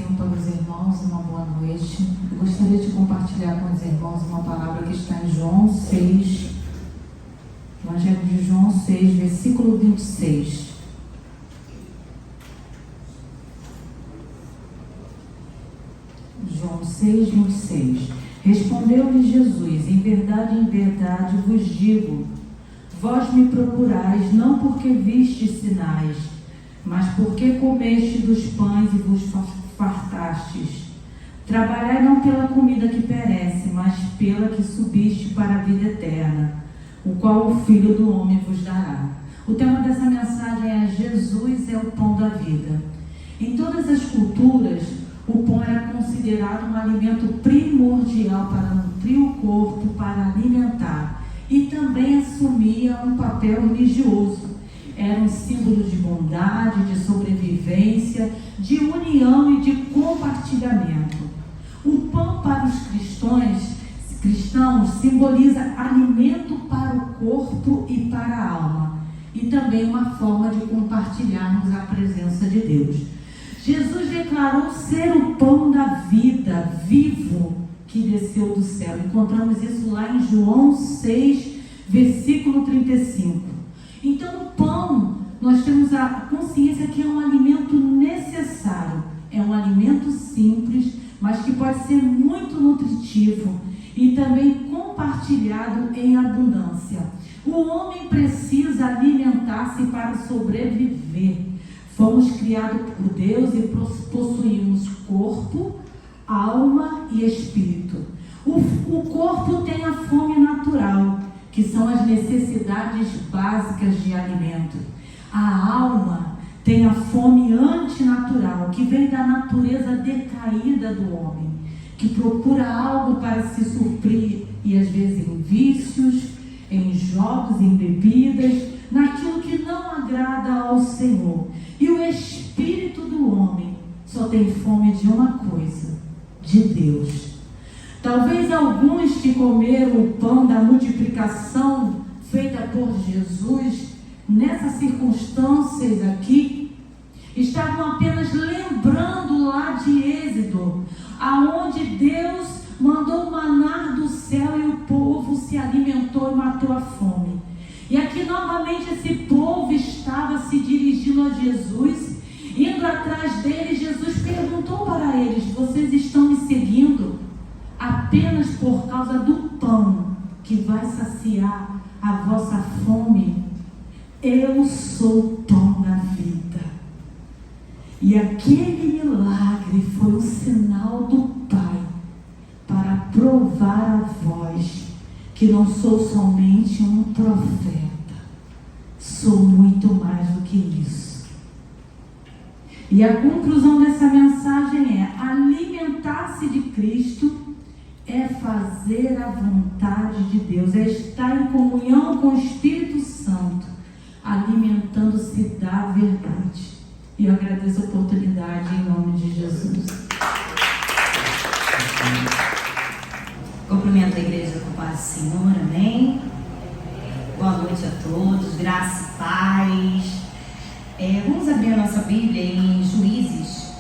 Senhor para os irmãos, uma boa noite. Eu gostaria de compartilhar com os irmãos uma palavra que está em João 6, Evangelho de João 6, versículo 26. João 6, 26. Respondeu-lhe Jesus: em verdade vos digo, vós me procurais não porque vistes sinais, mas porque comeste dos pães e vos fartastes. Trabalhai não pela comida que perece, mas pela que subiste para a vida eterna, o qual o Filho do Homem vos dará. O tema dessa mensagem é: Jesus é o pão da vida. Em todas as culturas, o pão era considerado um alimento primordial para nutrir o corpo, para alimentar, e também assumia um papel religioso. Era um símbolo de bondade, de sobrevivência, de união e de compartilhamento. O pão para os cristãos simboliza alimento para o corpo e para a alma, e também uma forma de compartilharmos a presença de Deus. Jesus declarou ser o pão da vida, vivo, que desceu do céu. Encontramos isso lá em João 6, versículo 35. Então, o pão, nós temos a consciência que é um alimento necessário. É um alimento simples, mas que pode ser muito nutritivo e também compartilhado em abundância. O homem precisa alimentar-se para sobreviver. Fomos criados por Deus e possuímos corpo, alma e espírito. O corpo tem a fome natural, que são as necessidades básicas de alimento. A alma tem a fome antinatural, que vem da natureza decaída do homem, que procura algo para se suprir, e às vezes em vícios, em jogos, em bebidas, naquilo que não agrada ao Senhor. E o espírito do homem só tem fome de uma coisa: de Deus. Talvez alguns que comeram o pão da multiplicação feita por Jesus, nessas circunstâncias aqui, estavam apenas lembrando lá de Êxodo, aonde Deus mandou manar do céu e o povo se alimentou e matou a fome. E aqui novamente esse povo estava se dirigindo a Jesus, indo atrás dele. Jesus perguntou para eles: vocês estão me seguindo apenas por causa do pão que vai saciar a vossa fome? Eu sou o pão da vida. E aquele milagre foi um sinal do Pai para provar a vós que não sou somente um profeta, sou muito mais do que isso. E a conclusão dessa mensagem é: alimentar-se de Cristo é fazer a vontade de Deus, é estar em comunhão com o Espírito Santo, alimentando-se da verdade. E eu agradeço a oportunidade em nome de Jesus. Cumprimento a igreja com paz do Senhor, amém? Boa noite a todos, graça e paz. Vamos abrir a nossa Bíblia em Juízes,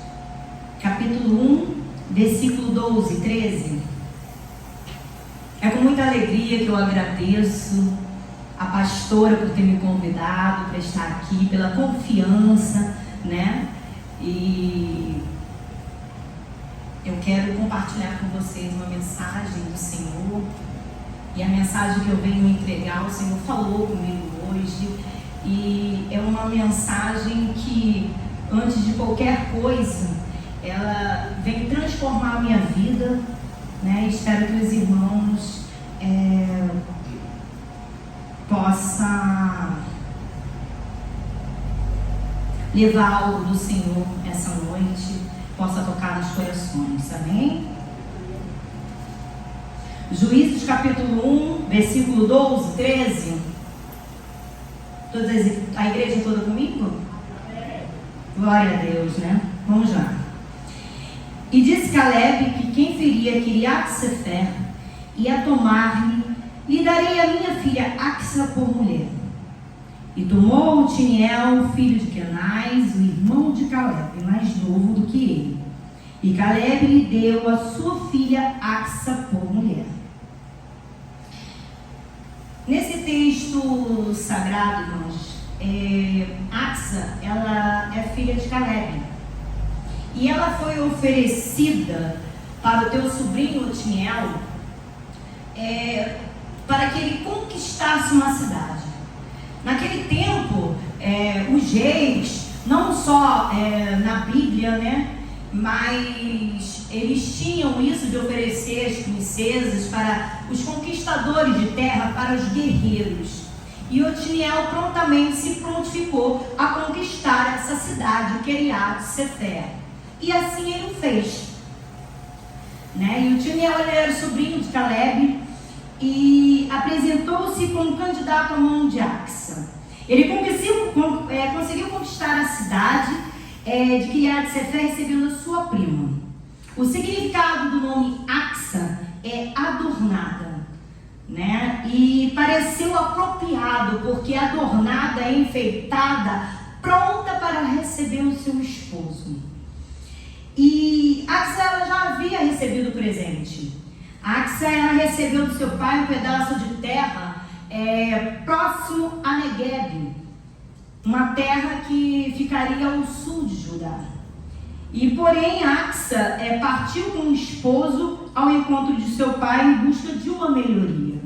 capítulo 1, versículo 12 e 13. É com muita alegria que eu agradeço a pastora por ter me convidado para estar aqui, pela confiança, né? E eu quero compartilhar com vocês uma mensagem do Senhor. E a mensagem que eu venho entregar, o Senhor falou comigo hoje. E é uma mensagem que, antes de qualquer coisa, ela vem transformar a minha vida, né? Espero que os irmãos possam levar algo do Senhor essa noite, possa tocar nos corações, amém? Juízes capítulo 1, versículo 12, 13. A igreja toda comigo? Glória a Deus, né? Vamos lá. E disse Caleb que quem feria Quiriat-Sefer ia tomar-lhe, lhe darei a minha filha Axa por mulher. E tomou Otiniel, filho de Kenaz, o irmão de Caleb, mais novo do que ele, E Caleb lhe deu a sua filha Axa por mulher. Nesse texto sagrado, irmãos, Axa, ela é filha de Caleb. E ela foi oferecida para o teu sobrinho Otniel, para que ele conquistasse uma cidade. Naquele tempo, os reis, não só na Bíblia, né, mas eles tinham isso de oferecer as princesas para os conquistadores de terra, para os guerreiros. E Otniel prontamente se prontificou a conquistar essa cidade, Kiriat Sefer. E assim ele o fez. E o Otniel era sobrinho de Caleb e apresentou-se como candidato à mão de Axa. Ele conseguiu conquistar a cidade de Kiriat Sefer, recebendo a sua prima. O significado do nome Axa é adornada, e pareceu apropriado, porque adornada, enfeitada, pronta para receber o seu esposo. E Axa, ela já havia recebido o presente. Axa, ela recebeu do seu pai um pedaço de terra próximo a Negueb, uma terra que ficaria ao sul de Judá. E porém Axa partiu com o esposo ao encontro de seu pai em busca de uma melhoria.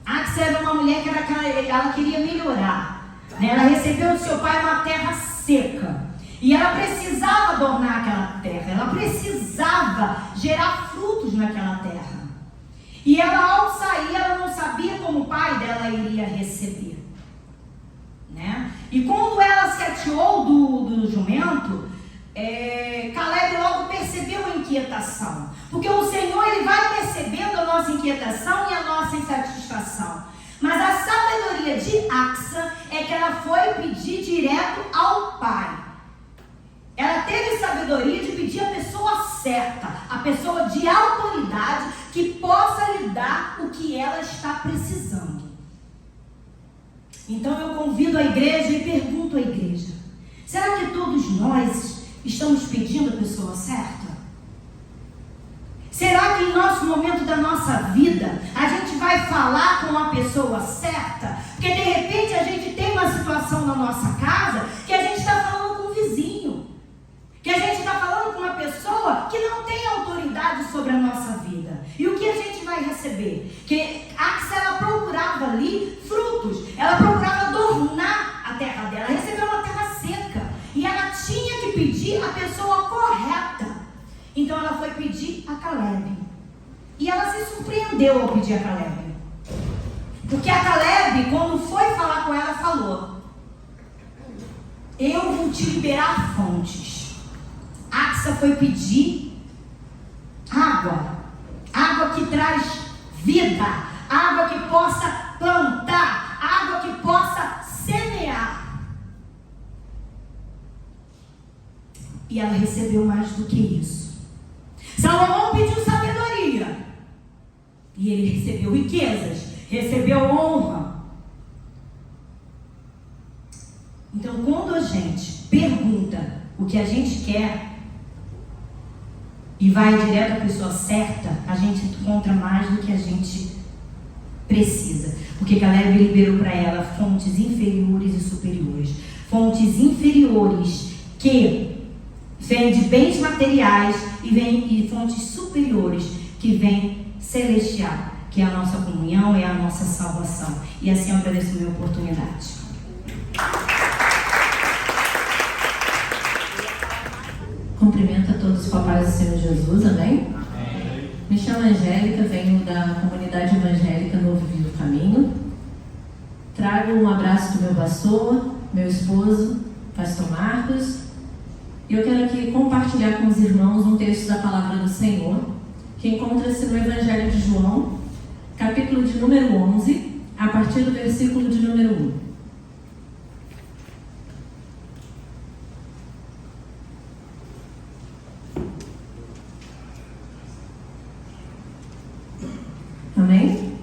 Axa era uma mulher que ela queria melhorar. Ela recebeu do seu pai uma terra seca. E ela precisava adornar aquela terra. Ela precisava gerar frutos naquela terra. E ela, ao sair, ela não sabia como o pai dela iria receber. E quando ela se atiou do jumento, Caleb logo percebeu a inquietação. Porque o Senhor, ele vai percebendo a nossa inquietação e a nossa insatisfação. Mas a sabedoria de Axa é que ela foi pedir direto ao pai. Ela teve sabedoria de pedir a pessoa certa, a pessoa de autoridade que possa lhe dar o que ela está precisando. Então eu convido a igreja e pergunto à igreja: será que todos nós estamos pedindo a pessoa certa? Será que em nosso momento da nossa vida a gente vai falar com a pessoa certa? Porque de repente a gente tem uma situação na nossa casa que a gente está falando com o vizinho, que a gente está falando com uma pessoa que não tem autoridade sobre a nossa vida. E o que a gente vai receber? Que Axa, ela procurava ali frutos, ela procurava adornar a terra dela, recebeu uma terra seca, e ela tinha que pedir a pessoa correta. Então ela foi pedir a Caleb, e ela se surpreendeu ao pedir a Caleb, porque a Caleb, quando foi falar com ela, falou: eu vou te liberar fontes. Axa foi pedir água que traz vida, água que possa plantar, água que possa semear. E ela recebeu mais do que isso. Salomão pediu sabedoria, e ele recebeu riquezas, recebeu honra. Então, quando a gente pergunta o que a gente quer e vai direto à pessoa certa, a gente encontra mais do que a gente precisa. Porque Caleb liberou para ela fontes inferiores e superiores. Fontes inferiores que vêm de bens materiais e fontes superiores que vêm celestial, que é a nossa comunhão, é a nossa salvação. E assim eu agradeço a minha oportunidade. Cumprimento a todos com a paz do Senhor Jesus, amém? Amém. Me chamo Angélica, venho da comunidade evangélica Novo Vivo Caminho. Trago um abraço do meu pastor, meu esposo, pastor Marcos. E eu quero aqui compartilhar com os irmãos um texto da palavra do Senhor, que encontra-se no Evangelho de João, capítulo de número 11, a partir do versículo de número 1. Amém?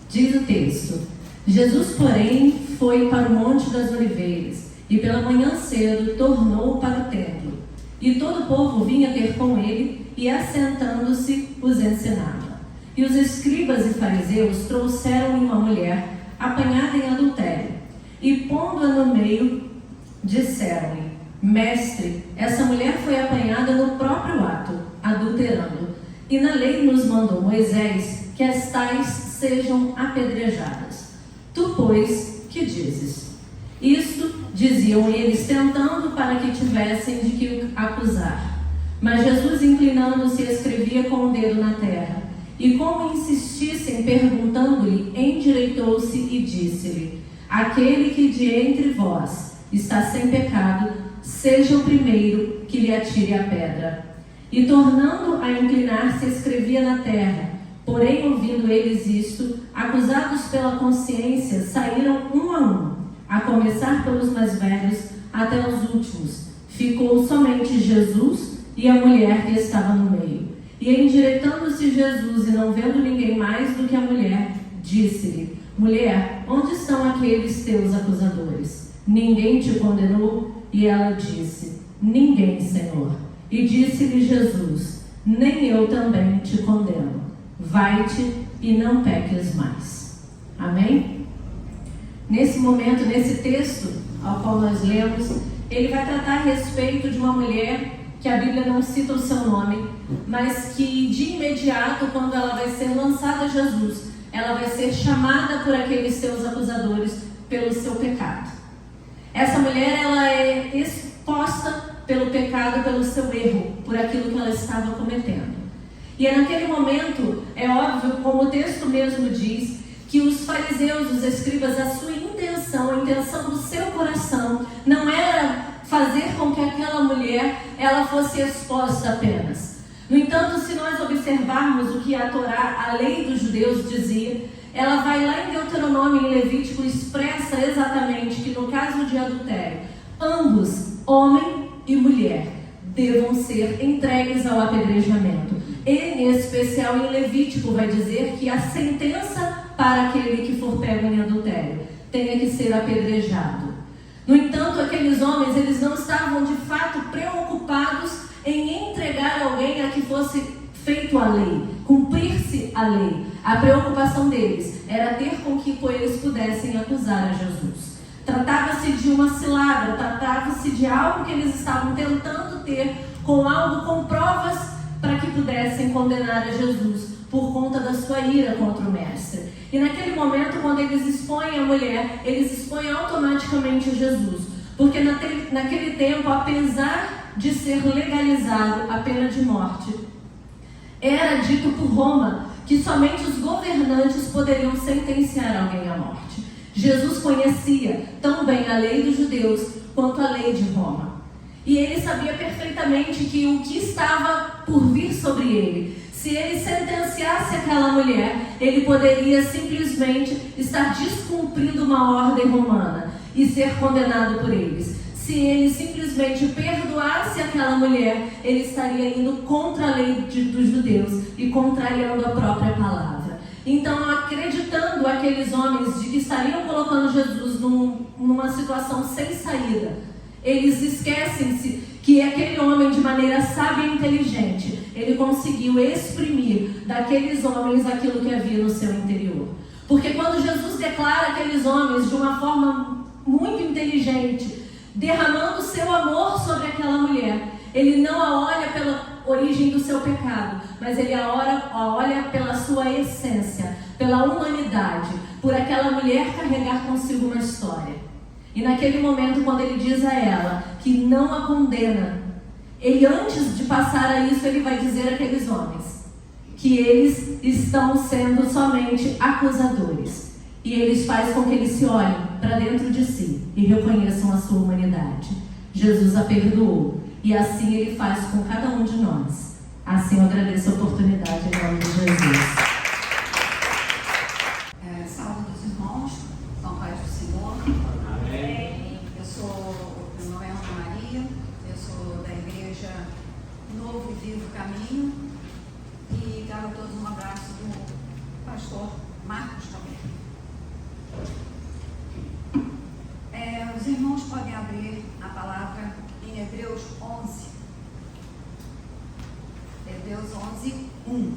Diz o texto: Jesus, porém, foi para o Monte das Oliveiras, e pela manhã cedo tornou para o templo. E todo o povo vinha ter com ele, e assentando-se os ensinava. E os escribas e fariseus trouxeram-lhe uma mulher apanhada em adultério, e pondo-a no meio, disseram-lhe: Mestre, essa mulher foi apanhada no próprio ato, adulterando, e na lei nos mandou Moisés que as tais sejam apedrejadas. Tu, pois, que dizes? Isto diziam eles, tentando para que tivessem de que acusar. Mas Jesus, inclinando-se, escrevia com o dedo na terra. E como insistissem perguntando-lhe, endireitou-se e disse-lhe: Aquele que de entre vós está sem pecado, seja o primeiro que lhe atire a pedra. E tornando a inclinar-se, escrevia na terra. Porém, ouvindo eles isto, acusados pela consciência, saíram um, a começar pelos mais velhos até os últimos. Ficou somente Jesus e a mulher que estava no meio. E endireitando-se Jesus, e não vendo ninguém mais do que a mulher, disse-lhe: Mulher, onde estão aqueles teus acusadores? Ninguém te condenou? E ela disse: Ninguém, Senhor. E disse-lhe Jesus: Nem eu também te condeno. Vai-te e não peques mais. Amém? Nesse momento, nesse texto ao qual nós lemos, ele vai tratar a respeito de uma mulher que a Bíblia não cita o seu nome, mas que de imediato, quando ela vai ser lançada a Jesus, ela vai ser chamada por aqueles seus acusadores pelo seu pecado. Essa mulher, ela é exposta pelo pecado, pelo seu erro, por aquilo que ela estava cometendo. E é naquele momento, é óbvio, como o texto mesmo diz, que os fariseus, os escribas, a sua intenção, a intenção do seu coração, não era fazer com que aquela mulher ela fosse exposta apenas. No entanto, se nós observarmos o que a Torá, a lei dos judeus, dizia, ela vai lá em Deuteronômio, em Levítico, expressa exatamente que no caso de adultério, ambos, homem e mulher, devam ser entregues ao apedrejamento. E, em especial, em Levítico, vai dizer que a sentença para aquele que for pego em adultério tenha que ser apedrejado. No entanto, aqueles homens, eles não estavam de fato preocupados em entregar alguém a que fosse feito a lei, cumprir-se a lei. A preocupação deles era ter com que eles pudessem acusar a Jesus. Tratava-se de uma cilada, tratava-se de algo que eles estavam tentando ter com algo, com provas para que pudessem condenar a Jesus por conta da sua ira contra o mestre. E naquele momento, quando eles expõem a mulher, eles expõem automaticamente a Jesus. Porque naquele tempo, apesar de ser legalizado a pena de morte, era dito por Roma que somente os governantes poderiam sentenciar alguém à morte. Jesus conhecia tão bem a lei dos judeus quanto a lei de Roma. E ele sabia perfeitamente que o que estava por vir sobre ele, se ele sentenciasse aquela mulher, ele poderia simplesmente estar descumprindo uma ordem romana e ser condenado por eles. Se ele simplesmente perdoasse aquela mulher, ele estaria indo contra a lei dos judeus e contrariando a própria palavra. Então, acreditando aqueles homens de que estariam colocando Jesus numa situação sem saída, eles esquecem-se que aquele homem, de maneira sábia e inteligente, ele conseguiu exprimir daqueles homens aquilo que havia no seu interior. Porque quando Jesus declara aqueles homens de uma forma muito inteligente, derramando o seu amor sobre aquela mulher, ele não a olha pela origem do seu pecado, mas ele a olha pela sua essência, pela humanidade, por aquela mulher carregar consigo uma história. E naquele momento, quando ele diz a ela que não a condena, ele, antes de passar a isso, ele vai dizer àqueles homens que eles estão sendo somente acusadores. E eles fazem com que eles se olhem para dentro de si e reconheçam a sua humanidade. Jesus a perdoou. E assim ele faz com cada um de nós. Assim eu agradeço a oportunidade em nome de Jesus. Saúde dos irmãos, São Paz do Senhor. Amém. Meu nome é Ana Maria, eu sou da igreja Novo e Vivo Caminho e trago a todos um abraço do pastor Marcos também. Os irmãos podem abrir a palavra em Hebreus 11, Hebreus 11, 1.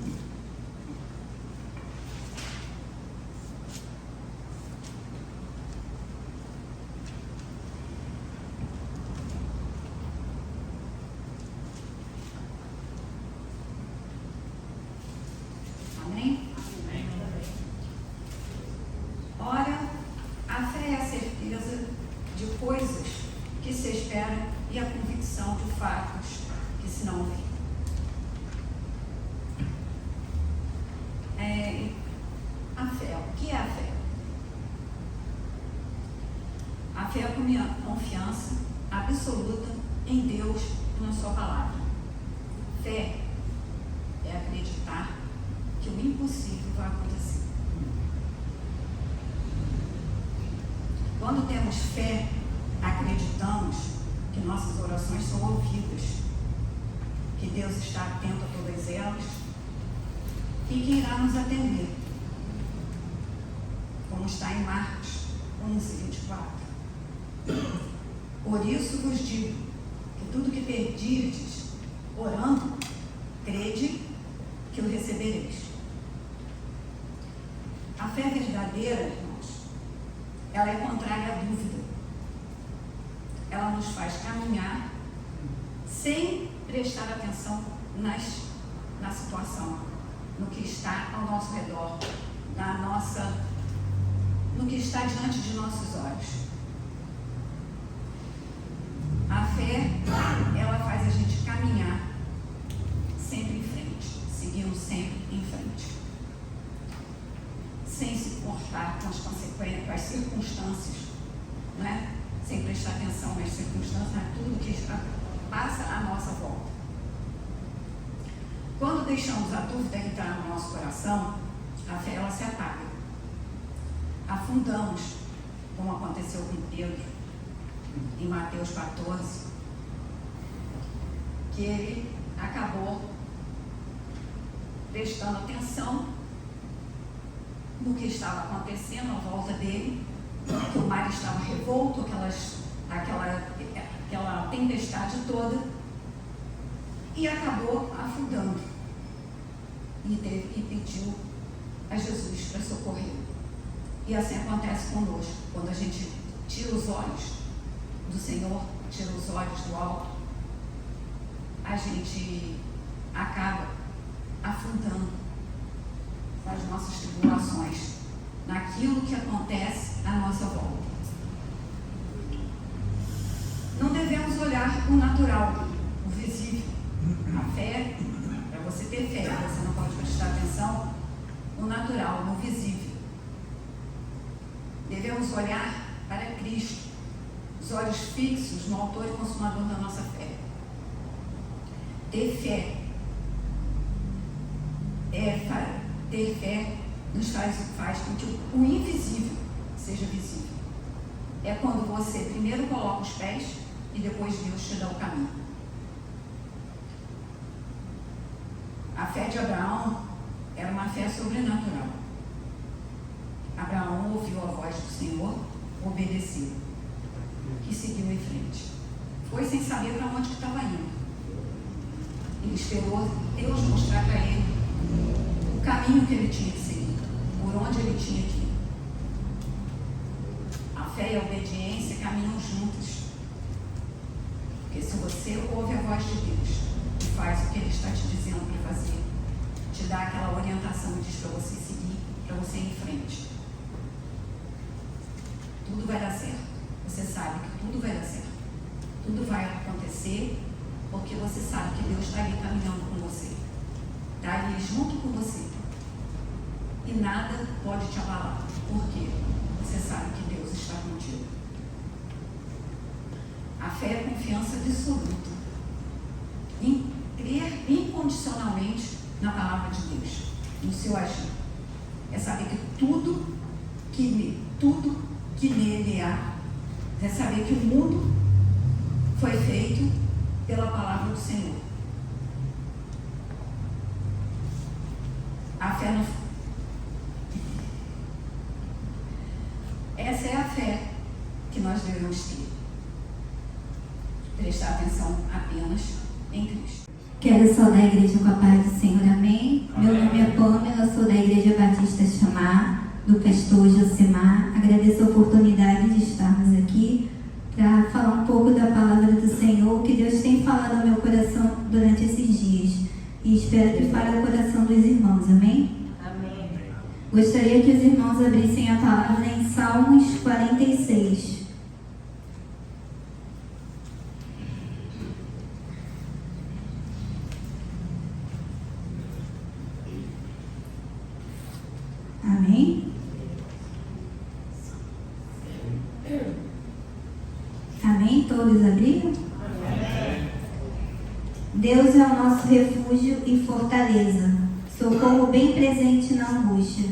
Amém? Ora, a fé é a certeza de coisas que se esperam e a convicção de fatos que se não veem. A fé, o que é a fé? A fé é a minha confiança absoluta em Deus e na sua palavra. Fé é acreditar que o impossível vai acontecer. Quando temos fé, acreditamos que nossas orações são ouvidas, que Deus está atento a todas elas e que irá nos atender, como está em Marcos 11, 24. Por isso vos digo que tudo que pedirdes, orando, crede que o recebereis. A fé verdadeira, irmãos, ela é contrária à dúvida. Ela nos faz caminhar sem prestar atenção na situação, no que está ao nosso redor, no que está diante de nossos olhos. A fé, ela faz a gente caminhar sempre em frente, seguindo sempre em frente, sem se importar com as consequências, com as circunstâncias, né? Sem prestar atenção nas circunstâncias, a tudo que passa à nossa volta. Quando deixamos a dúvida entrar no nosso coração, a fé ela se apaga. Afundamos, como aconteceu com Pedro, em Mateus 14, que ele acabou prestando atenção no que estava acontecendo à volta dele, que o mar estava revolto, aquela tempestade toda, e acabou afundando e pediu a Jesus para socorrer. E assim acontece conosco, quando a gente tira os olhos do Senhor, tira os olhos do alto, a gente acaba afundando nas nossas tribulações, naquilo que acontece à nossa volta. Não devemos olhar o natural, o visível. A fé, para você ter fé, você não pode prestar atenção no natural, no visível. Devemos olhar para Cristo, os olhos fixos no autor e consumador da nossa fé. Ter fé nos faz com que o invisível seja visível. É quando você primeiro coloca os pés e depois Deus te dá o caminho. A fé de Abraão era uma fé sobrenatural. Abraão ouviu a voz do Senhor, obedeceu e seguiu em frente. Foi sem saber para onde que estava indo. Ele esperou Deus mostrar para ele o caminho que ele tinha que seguir, por onde ele tinha que ir. A fé e a obediência caminham juntos. Porque se você ouve a voz de Deus e faz o que Ele está te dizendo para fazer, te dá aquela orientação e diz para você seguir, para você ir em frente, tudo vai dar certo. Você sabe que tudo vai dar certo. Tudo vai acontecer porque você sabe que Deus está ali caminhando com você. Está ali junto com você. E nada pode te abalar. Porque você sabe que Deus está contigo. A fé é confiança absoluta em crer incondicionalmente na palavra de Deus, no seu agir. É saber que tudo que nele há, é saber que o mundo foi feito pela palavra do Senhor. A fé não... Essa é a fé que nós devemos ter. Prestar atenção apenas em Cristo. Quero saudar a igreja com a paz do Senhor, amém? Meu nome é Pamela, sou da Igreja Batista Chamar, do pastor Josemar. Agradeço a oportunidade de estarmos aqui para falar um pouco da palavra do Senhor, que Deus tem falado ao meu coração durante esses dias. E espero que fale ao coração dos irmãos, amém? Amém. Gostaria que os irmãos abrissem a palavra em Salmos 46. Amém? Amém? Todos abriram? Deus é o nosso refúgio e fortaleza, socorro bem presente na angústia.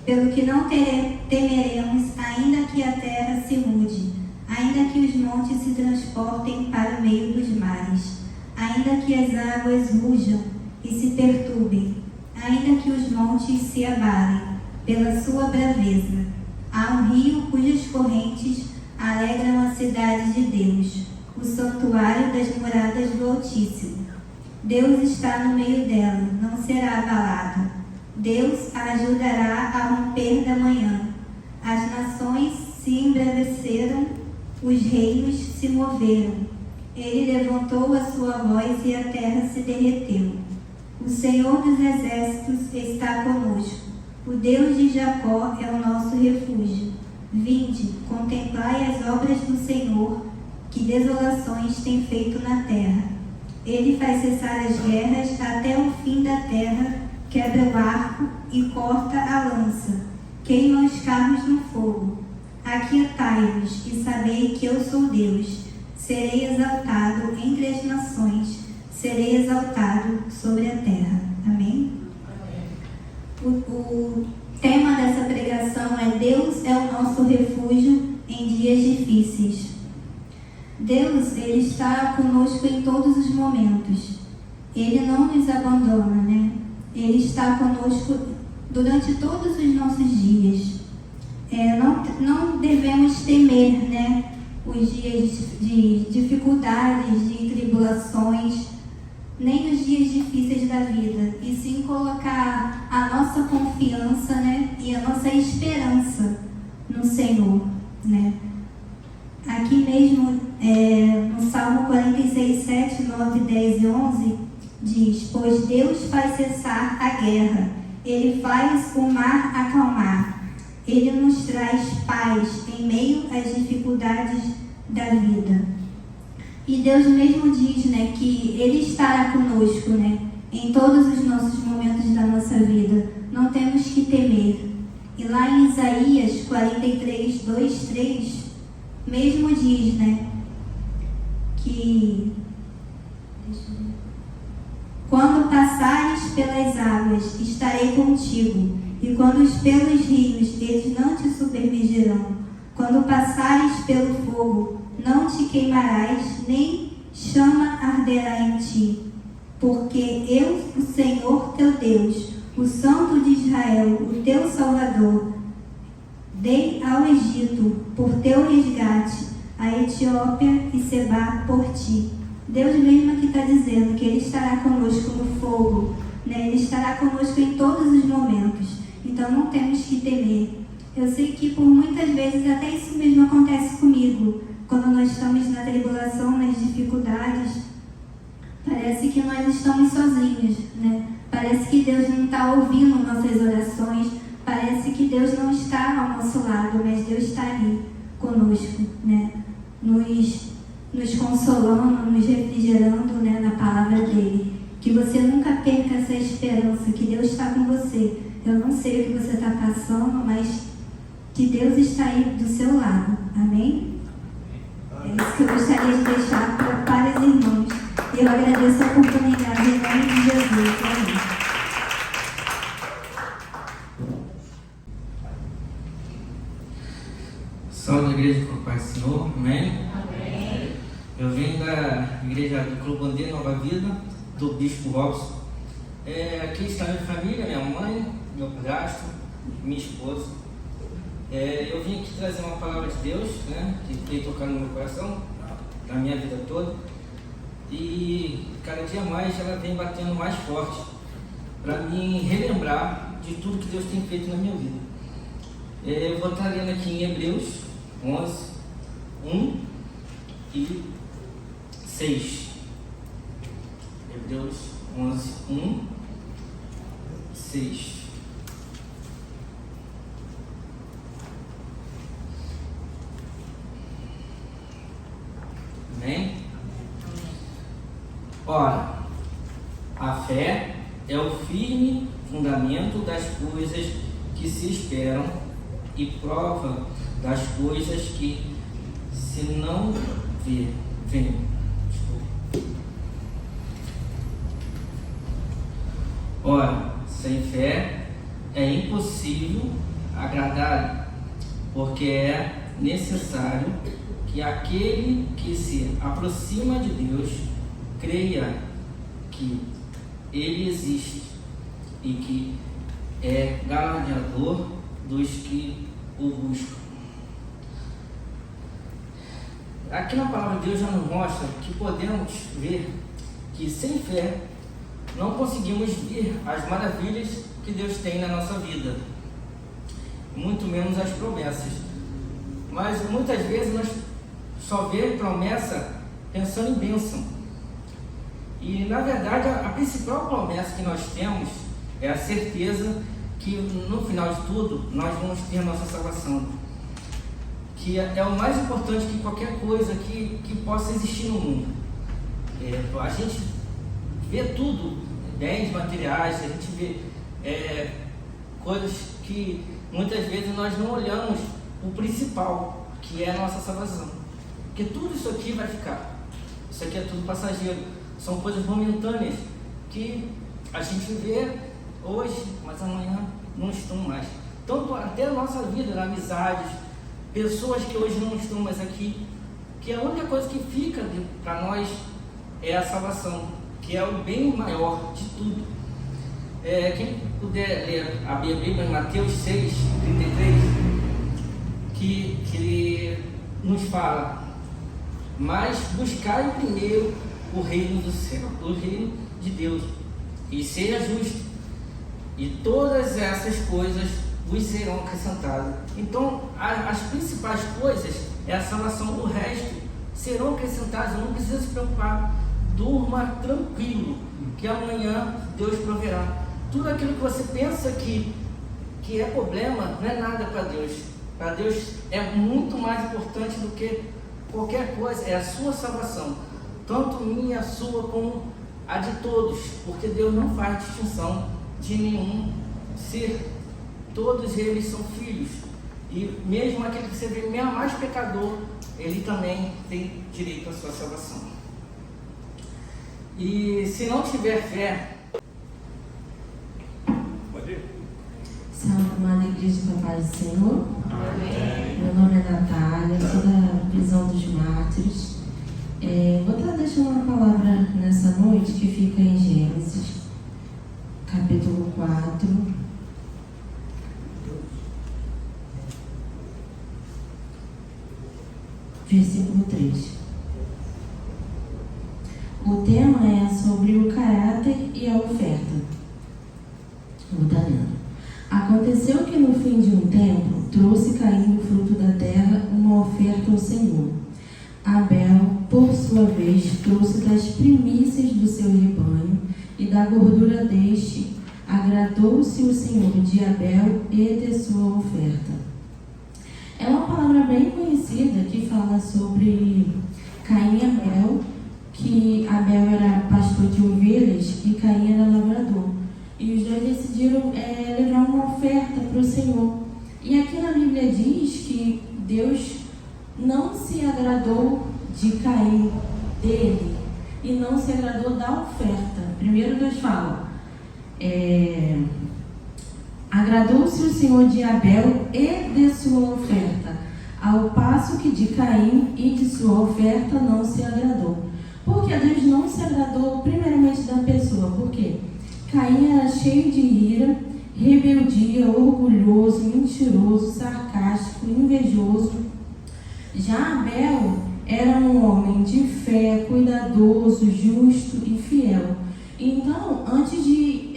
Pelo que não temeremos, ainda que a terra se mude, ainda que os montes se transportem para o meio dos mares, ainda que as águas rujam e se perturbem, ainda que os montes se abalem pela sua braveza. Há um rio cujas correntes alegram a cidade de Deus, o santuário das moradas do Altíssimo. Deus está no meio dela, não será abalada. Deus a ajudará a romper da manhã. As nações se embraveceram, os reinos se moveram. Ele levantou a sua voz e a terra se derreteu. O Senhor dos exércitos está conosco. O Deus de Jacó é o nosso refúgio. Vinde, contemplai as obras do Senhor, que desolações tem feito na terra. Ele faz cessar as guerras até o fim da terra, quebra o arco e corta a lança, queima os carros no fogo. Aquietai-vos e sabei que eu sou Deus. Serei exaltado entre as nações, serei exaltado sobre a terra. Amém? O tema dessa pregação é: Deus é o nosso refúgio em dias difíceis. Deus, Ele está conosco em todos os momentos. Ele não nos abandona, né? Ele está conosco durante todos os nossos dias. Não devemos temer, né, os dias de dificuldades, de tribulações, nem os dias difíceis da vida, e sim colocar a nossa confiança, né, e a nossa esperança no Senhor, né. Aqui mesmo, no Salmo 46, 7, 9, 10 e 11, diz: pois Deus faz cessar a guerra, Ele faz o mar acalmar, Ele nos traz paz em meio às dificuldades da vida. E Deus mesmo diz, né, que Ele estará conosco, né, em todos os nossos momentos da nossa vida. Não temos que temer. E lá em Isaías 43, 2, 3, mesmo diz, né, que quando passares pelas águas, estarei contigo, e quando pelos rios, eles não te submergirão. Quando passares pelo fogo, não te queimarás, nem chama arderá em ti. Porque eu, o Senhor teu Deus, o Santo de Israel, o teu Salvador, dei ao Egito por teu resgate, a Etiópia e Sebá por ti. Deus mesmo aqui está dizendo que Ele estará conosco no fogo, né? Ele estará conosco em todos os momentos. Então não temos que temer. Eu sei que por muitas vezes até isso mesmo acontece comigo. Quando nós estamos na tribulação, nas dificuldades, parece que nós estamos sozinhos, né? Parece que Deus não está ouvindo nossas orações, parece que Deus não está ao nosso lado, mas Deus está ali conosco, né? Nos consolando, nos refrigerando, né, na palavra dele. Que você nunca perca essa esperança, que Deus está com você. Eu não sei o que você está passando, mas que Deus está aí do seu lado. Amém? É isso que eu gostaria de deixar para os irmãos. E eu agradeço a oportunidade em nome de Jesus. Amém. Salve a igreja com a paz do Senhor. Amém? Amém. Eu venho da igreja do Clube Bandeira Nova Vida, do Bispo Robson. Aqui está minha família, minha mãe, meu padrasto, minha esposa. Eu vim aqui trazer uma palavra de Deus, né, que tem tocado no meu coração, na minha vida toda. e cada dia mais ela vem batendo mais forte para me relembrar de tudo que Deus tem feito na minha vida. Eu vou estar lendo aqui em Hebreus 11, 1 e 6. Hebreus 11, 1, 6. Amém? Ora, a fé é o firme fundamento das coisas que se esperam e prova das coisas que se não veem. Ora, sem fé é impossível agradar, porque é necessário que aquele que se aproxima de Deus creia que Ele existe e que é galardoador dos que o buscam. Aqui na palavra de Deus já nos mostra que podemos ver que sem fé não conseguimos ver as maravilhas que Deus tem na nossa vida, muito menos as promessas. Mas muitas vezes nós só vemos promessa pensando em bênção. E na verdade a principal promessa que nós temos é a certeza que no final de tudo nós vamos ter a nossa salvação, que é o mais importante que qualquer coisa que possa existir no mundo. A gente vê tudo, bens materiais, a gente vê coisas que muitas vezes nós não olhamos o principal, que é a nossa salvação. Porque tudo isso aqui vai ficar. Isso aqui é tudo passageiro. São coisas momentâneas que a gente vê hoje, mas amanhã não estão mais. Tanto até a nossa vida, amizades, pessoas que hoje não estão mais aqui, que a única coisa que fica para nós é a salvação, que é o bem maior de tudo. Quem puder ler a Bíblia em Mateus 6, 33, que nos fala: mas buscai primeiro o reino do céu, o reino de Deus, e seja justo, e todas essas coisas vos serão acrescentadas. Então, as principais coisas é a salvação, o resto serão acrescentadas. Não precisa se preocupar, durma tranquilo, que amanhã Deus proverá. Tudo aquilo que você pensa que é problema, não é nada para Deus. Para Deus é muito mais importante do que qualquer coisa, é a sua salvação, tanto minha, a sua, como a de todos, porque Deus não faz distinção de nenhum ser. Todos eles são filhos, e mesmo aquele que você vê mesmo mais pecador, ele também tem direito à sua salvação. E se não tiver fé, Salve, amada igreja da paz do Senhor. Amém. Meu nome é Natália, sou da Visão dos Mártires. Vou estar deixando uma palavra nessa noite que fica em Gênesis, capítulo 4, versículo 3. O tema é sobre o caráter e a oferta. Vou estar lendo. Aconteceu que no fim de um tempo trouxe Caim do fruto da terra uma oferta ao Senhor. Abel, por sua vez, trouxe das primícias do seu rebanho, e da gordura deste agradou-se o Senhor de Abel e de sua oferta. É uma palavra bem conhecida que fala sobre Caim e Abel, que Abel era pastor de ovelhas e Caim era lavrador. E os dois decidiram levar uma oferta para o Senhor. E aqui na Bíblia diz que Deus não se agradou de Caim, dele, e não se agradou da oferta. Primeiro Deus fala, agradou-se o Senhor de Abel e de sua oferta, ao passo que de Caim e de sua oferta não se agradou. Porque Deus não se agradou primeiramente da pessoa. Por quê? Caim era cheio de ira, rebeldia, orgulhoso, mentiroso, sarcástico, invejoso. Já Abel era um homem de fé, cuidadoso, justo e fiel. Então, antes de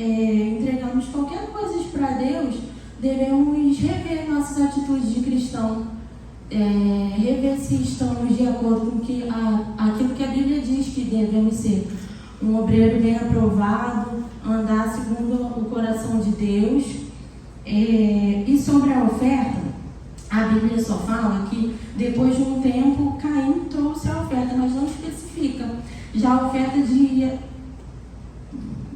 entregarmos qualquer coisa para Deus, devemos rever nossas atitudes de cristão, rever se estamos de acordo com aquilo que a Bíblia diz que devemos ser. Um obreiro bem aprovado, andar segundo o coração de Deus. E sobre a oferta, a Bíblia só fala que depois de um tempo Caim trouxe a oferta, mas não especifica. Já a oferta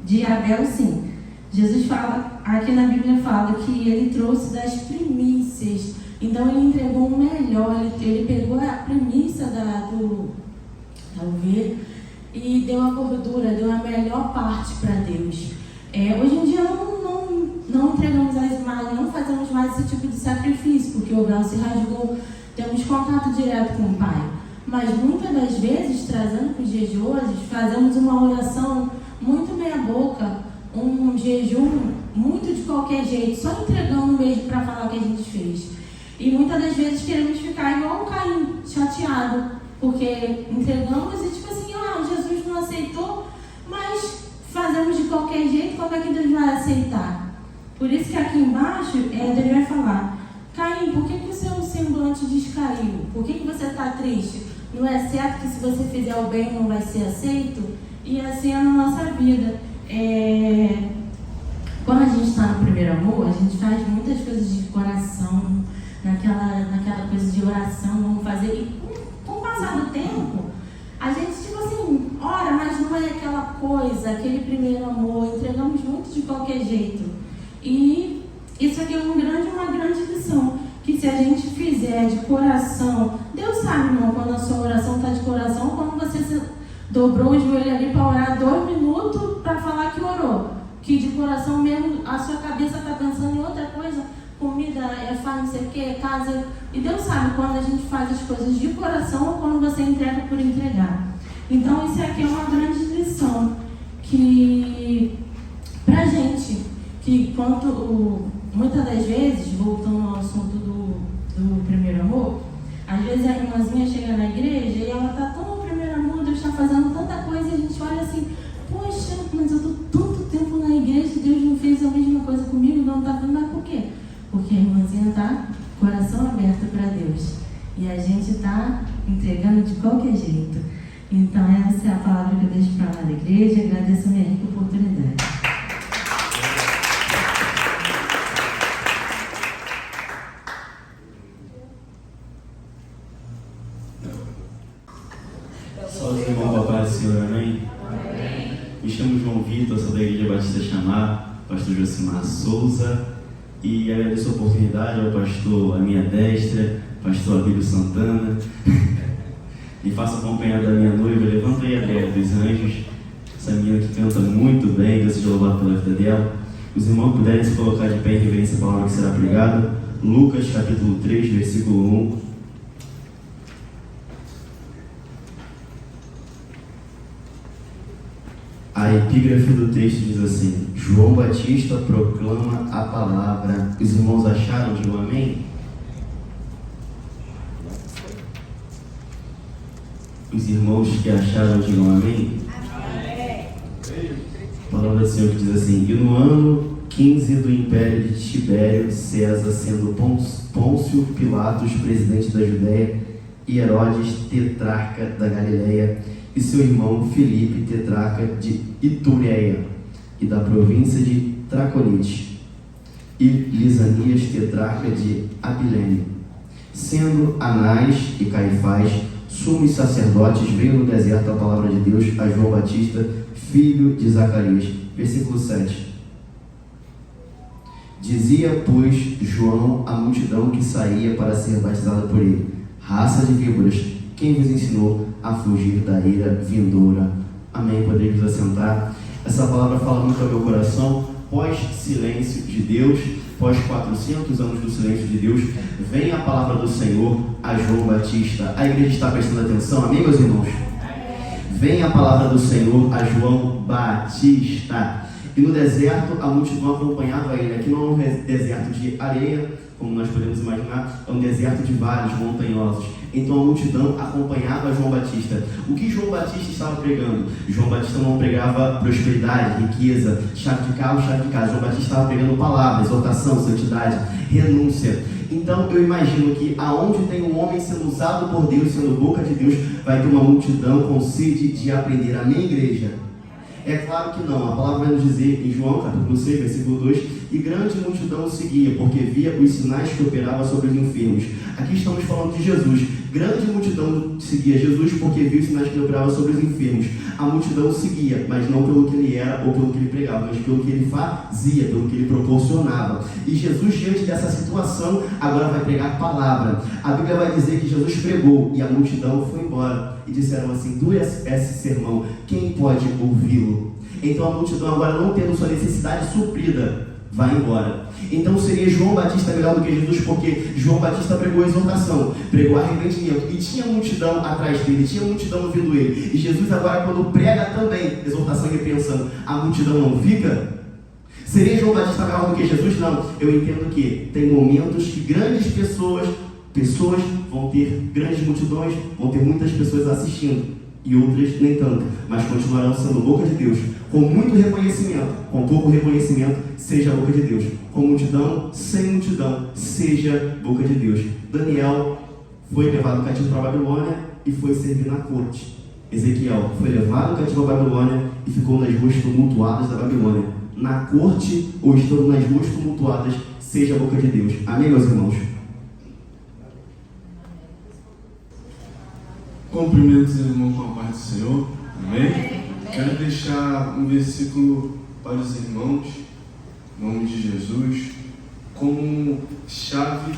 de Abel, sim. Jesus fala, aqui na Bíblia fala que ele trouxe das primícias. Então ele entregou o melhor, ele pegou a primícia da ovelha e deu a gordura, deu a melhor parte para Deus. Hoje em dia não entregamos as imagens, não fazemos mais esse tipo de sacrifício, porque o véu se rasgou, temos contato direto com o Pai. Mas muitas das vezes, trazendo para os dias de hoje, fazemos uma oração muito meia boca, um jejum muito de qualquer jeito, só entregando mesmo para falar o que a gente fez. E muitas das vezes queremos ficar igual o Caim, chateado, porque entregamos e tipo assim, Jesus não aceitou, mas fazemos de qualquer jeito, como é que Deus vai aceitar? Por isso que aqui embaixo, Deus vai falar, Caim, por que o seu semblante descaiu? Por que você está triste? Não é certo que se você fizer o bem não vai ser aceito? E assim é na nossa vida. Quando a gente está no primeiro amor, a gente faz muitas coisas de coração, naquela coisa de oração, vamos fazer. E com o passar do tempo, a gente, tipo assim, ora, mas não é aquela coisa, aquele primeiro amor, entregamos muito de qualquer jeito. E isso aqui é uma grande lição, que se a gente fizer de coração, Deus sabe, irmão, quando a sua oração está de coração, quando você dobrou o joelho ali para orar 2 minutos para falar que orou, que de coração mesmo a sua cabeça está pensando em outra coisa, comida, farm, não sei o que, casa, e Deus sabe quando a gente faz as coisas de coração ou quando você entrega por entregar. Então isso aqui é uma grande lição, que pra gente, que muitas das vezes, voltando ao assunto do primeiro amor, às vezes a irmãzinha chega na igreja e ela está tão no primeiro amor, Deus está fazendo tanta coisa e a gente olha assim, poxa, mas eu estou tanto tempo na igreja e Deus não fez a mesma coisa comigo, não está fazendo, mas por quê? Porque a irmãzinha está coração aberto para Deus e a gente está entregando de qualquer jeito. Então essa é a palavra que eu deixo para lá da igreja e agradeço a minha rica oportunidade. Salve, irmão, papai do Senhor, amém? Amém. Me chamo João Vitor, sou da Igreja Batista Chamar, pastor Josimar Souza, e agradeço a oportunidade ao pastor à minha destra, pastor Abílio Santana, e faço acompanhar da minha noiva, levanta aí a Gaia dos Anjos, essa menina que canta muito bem, Deus seja louvado pela vida dela. Os irmãos puderem se colocar de pé em reverência à palavra que será pregada, Lucas capítulo 3, versículo 1. A epígrafe do texto diz assim: João Batista proclama a palavra. Os irmãos acharam? Digam amém? Os irmãos que acharam, digam amém? Amém. A palavra do Senhor que diz assim: E no ano 15 do império de Tibério César, sendo Pôncio Pilatos presidente da Judéia, e Herodes tetrarca da Galileia, e seu irmão Filipe, tetrarca de Itureia e da província de Traconite, e Lisanias, tetrarca de Abilene, sendo Anás e Caifás sumos sacerdotes, veio no deserto a palavra de Deus a João Batista, filho de Zacarias. Versículo 7. Dizia, pois, João à multidão que saía para ser batizada por ele: Raça de víboras, quem vos ensinou a fugir da ira vindoura? Amém. Podemos nos assentar. Essa palavra fala muito ao meu coração. Pós-silêncio de Deus, pós 400 anos do silêncio de Deus, vem a palavra do Senhor a João Batista. A igreja está prestando atenção, amém, meus irmãos? Vem a palavra do Senhor a João Batista. E no deserto a multidão acompanhava ele. Aqui não é um deserto de areia, como nós podemos imaginar, é um deserto de vales montanhosos. Então a multidão acompanhava João Batista. O que João Batista estava pregando? João Batista não pregava prosperidade, riqueza, chave de carro, chave de casa. João Batista estava pregando palavra, exortação, santidade, renúncia. Então eu imagino que aonde tem um homem sendo usado por Deus, sendo boca de Deus, vai ter uma multidão com sede de aprender. Amém, igreja? É claro que não. A palavra vai nos dizer em João capítulo 6, versículo 2: e grande multidão o seguia, porque via os sinais que operava sobre os enfermos. Aqui estamos falando de Jesus. Grande multidão seguia Jesus porque via os sinais que ele operava sobre os enfermos. A multidão o seguia, mas não pelo que ele era ou pelo que ele pregava, mas pelo que ele fazia, pelo que ele proporcionava. E Jesus, diante dessa situação, agora vai pregar a palavra. A Bíblia vai dizer que Jesus pregou e a multidão foi embora. E disseram assim: dura esse sermão, quem pode ouvi-lo? Então a multidão, agora não tendo sua necessidade suprida, vai embora. Então seria João Batista melhor do que Jesus, porque João Batista pregou exortação, pregou arrependimento, e tinha multidão atrás dele, tinha multidão ouvindo ele. E Jesus agora, quando prega também exortação e repreensão, a multidão não fica? Seria João Batista melhor do que Jesus? Não. Eu entendo que tem momentos que grandes pessoas vão ter grandes multidões, vão ter muitas pessoas assistindo, e outras nem tanto, mas continuarão sendo boca de Deus, com muito reconhecimento, com pouco reconhecimento, seja a boca de Deus, com multidão, sem multidão, seja boca de Deus. Daniel foi levado cativo para a Babilônia e foi servir na corte. Ezequiel foi levado cativo à Babilônia e ficou nas ruas tumultuadas da Babilônia. Na corte, ou estando nas ruas tumultuadas, seja a boca de Deus. Amém, meus irmãos? Cumprimentos, irmão, com a paz do Senhor. Amém? Quero deixar um versículo para os irmãos, em nome de Jesus, como chave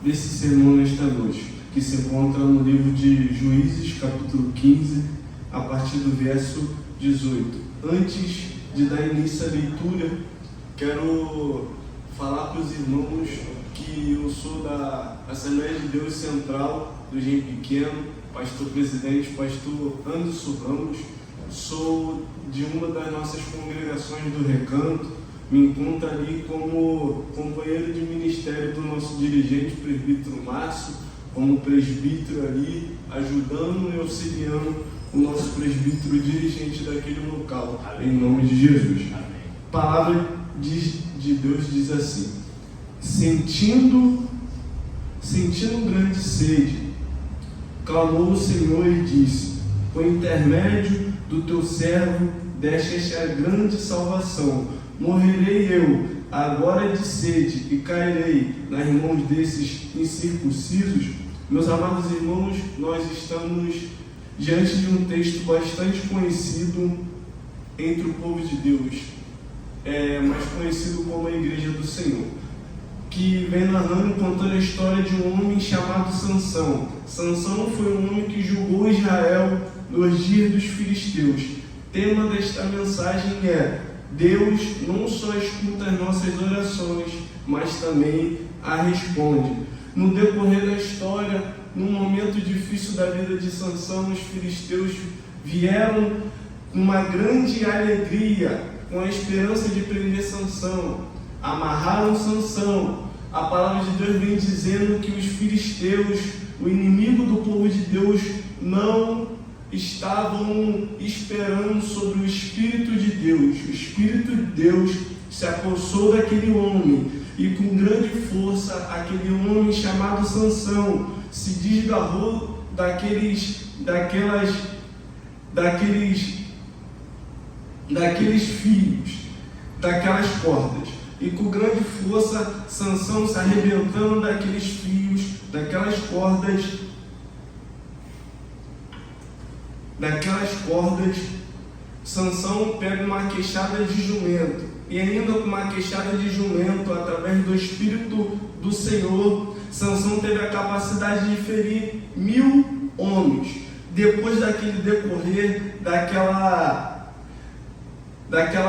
desse sermão nesta noite, que se encontra no livro de Juízes, capítulo 15, a partir do verso 18. Antes de dar início à leitura, quero falar para os irmãos que eu sou da Assembleia de Deus Central do Engenho Pequeno, pastor presidente, pastor Anderson Ramos. Sou de uma das nossas congregações do Recanto, me encontro ali como companheiro de ministério do nosso dirigente, presbítero Márcio, como presbítero ali, ajudando e auxiliando o nosso presbítero dirigente daquele local, em nome de Jesus. A palavra de Deus diz assim: sentindo grande sede, clamou o Senhor e disse: por intermédio do teu servo deste esta grande salvação. Morrerei eu agora de sede e cairei nas mãos desses incircuncisos? Meus amados irmãos, nós estamos diante de um texto bastante conhecido entre o povo de Deus, mais conhecido como a Igreja do Senhor, que vem narrando, contando a história de um homem chamado Sansão. Sansão foi um homem que julgou Israel nos dias dos filisteus. O tema desta mensagem é: Deus não só escuta as nossas orações, mas também a responde. No decorrer da história, num momento difícil da vida de Sansão, os filisteus vieram com uma grande alegria, com a esperança de prender Sansão. Amarraram Sansão. A palavra de Deus vem dizendo que os filisteus, o inimigo do povo de Deus, não estavam esperando sobre o Espírito de Deus. O Espírito de Deus se apossou daquele homem e com grande força aquele homem chamado Sansão se desgarrou daqueles fios, daquelas cordas. E com grande força, Sansão se arrebentando daqueles fios, daquelas cordas, Sansão pega uma queixada de jumento. E ainda com uma queixada de jumento, através do Espírito do Senhor, Sansão teve a capacidade de ferir 1000 homens. Depois daquele decorrer, daquela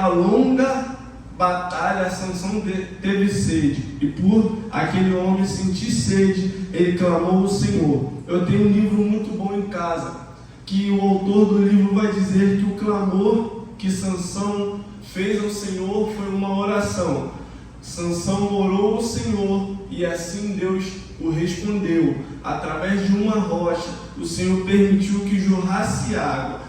longa batalha, Sansão teve sede, e por aquele homem sentir sede, ele clamou ao Senhor. Eu tenho um livro muito bom em casa, que o autor do livro vai dizer que o clamor que Sansão fez ao Senhor foi uma oração. Sansão orou ao Senhor e assim Deus o respondeu. Através de uma rocha, o Senhor permitiu que jorrasse água.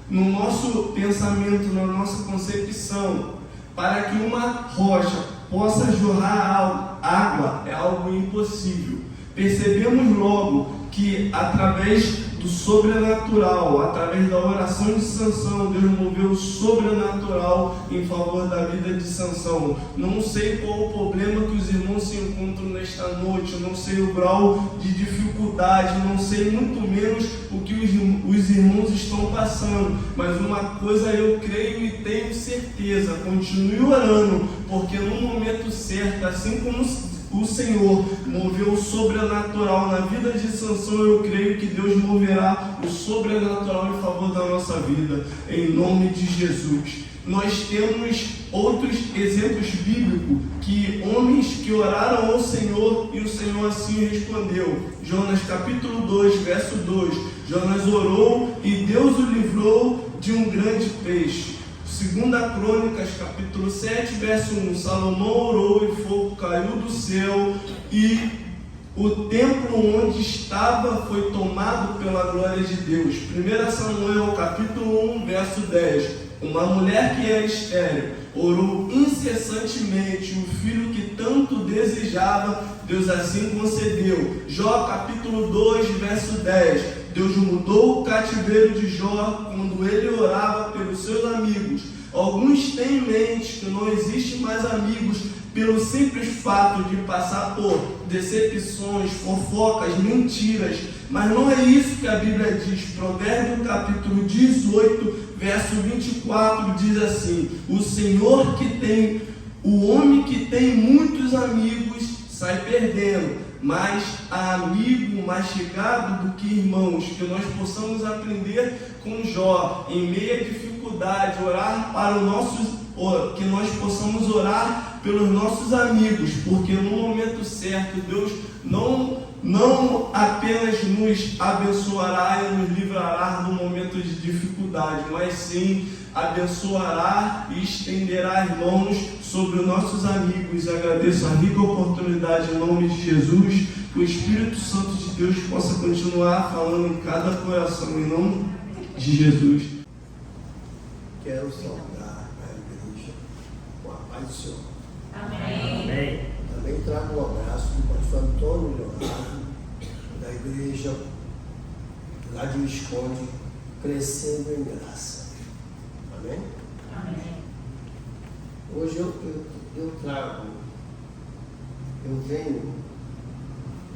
No nosso pensamento, na nossa concepção, para que uma rocha possa jorrar água é algo impossível. Percebemos logo que através do sobrenatural, através da oração de Sansão, Deus moveu o sobrenatural em favor da vida de Sansão. Não sei qual o problema que os irmãos se encontram nesta noite, não sei o grau de dificuldade, não sei muito menos o que os irmãos estão passando, mas uma coisa eu creio e tenho certeza: continue orando, porque no momento certo, assim como o Senhor moveu o sobrenatural na vida de Sansão, eu creio que Deus moverá o sobrenatural em favor da nossa vida, em nome de Jesus. Nós temos outros exemplos bíblicos que homens que oraram ao Senhor e o Senhor assim respondeu. Jonas capítulo 2, verso 2. Jonas orou e Deus o livrou de um grande peixe. 2 Crônicas, capítulo 7, verso 1. Salomão orou e fogo caiu do céu e o templo onde estava foi tomado pela glória de Deus. 1 Samuel, capítulo 1, verso 10. Uma mulher que é estéril orou incessantemente, o filho que tanto desejava, Deus assim concedeu. Jó, capítulo 2, verso 10. Deus mudou o cativeiro de Jó quando ele orava pelos seus amigos. Alguns têm em mente que não existe mais amigos pelo simples fato de passar por decepções, fofocas, mentiras. Mas não é isso que a Bíblia diz. Provérbios capítulo 18, verso 24 diz assim: o homem que tem muitos amigos sai perdendo, mas há amigo mais chegado do que irmãos. Que nós possamos aprender com Jó, em meio à dificuldade, orar para que nós possamos orar pelos nossos amigos, porque no momento certo Deus não apenas nos abençoará e nos livrará no momento de dificuldade, mas sim abençoará e estenderá as mãos sobre os nossos amigos. Agradeço a rica oportunidade em nome de Jesus, que o Espírito Santo de Deus possa continuar falando em cada coração, em nome de Jesus. Quero saudar a igreja com a paz do Senhor. Amém. Também trago um abraço do pastor Antônio Leonardo, da igreja lá de Visconde, crescendo em graça. Amém? Amém. Hoje eu venho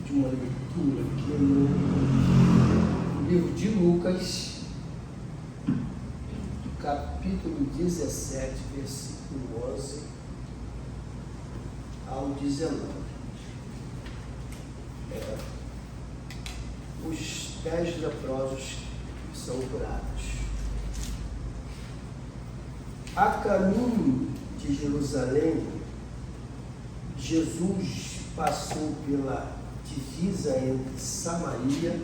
de uma leitura aqui no livro de Lucas, capítulo 17, versículo 11 ao 19. Os 10 leprosos são curados. A caminho de Jerusalém, Jesus passou pela divisa entre Samaria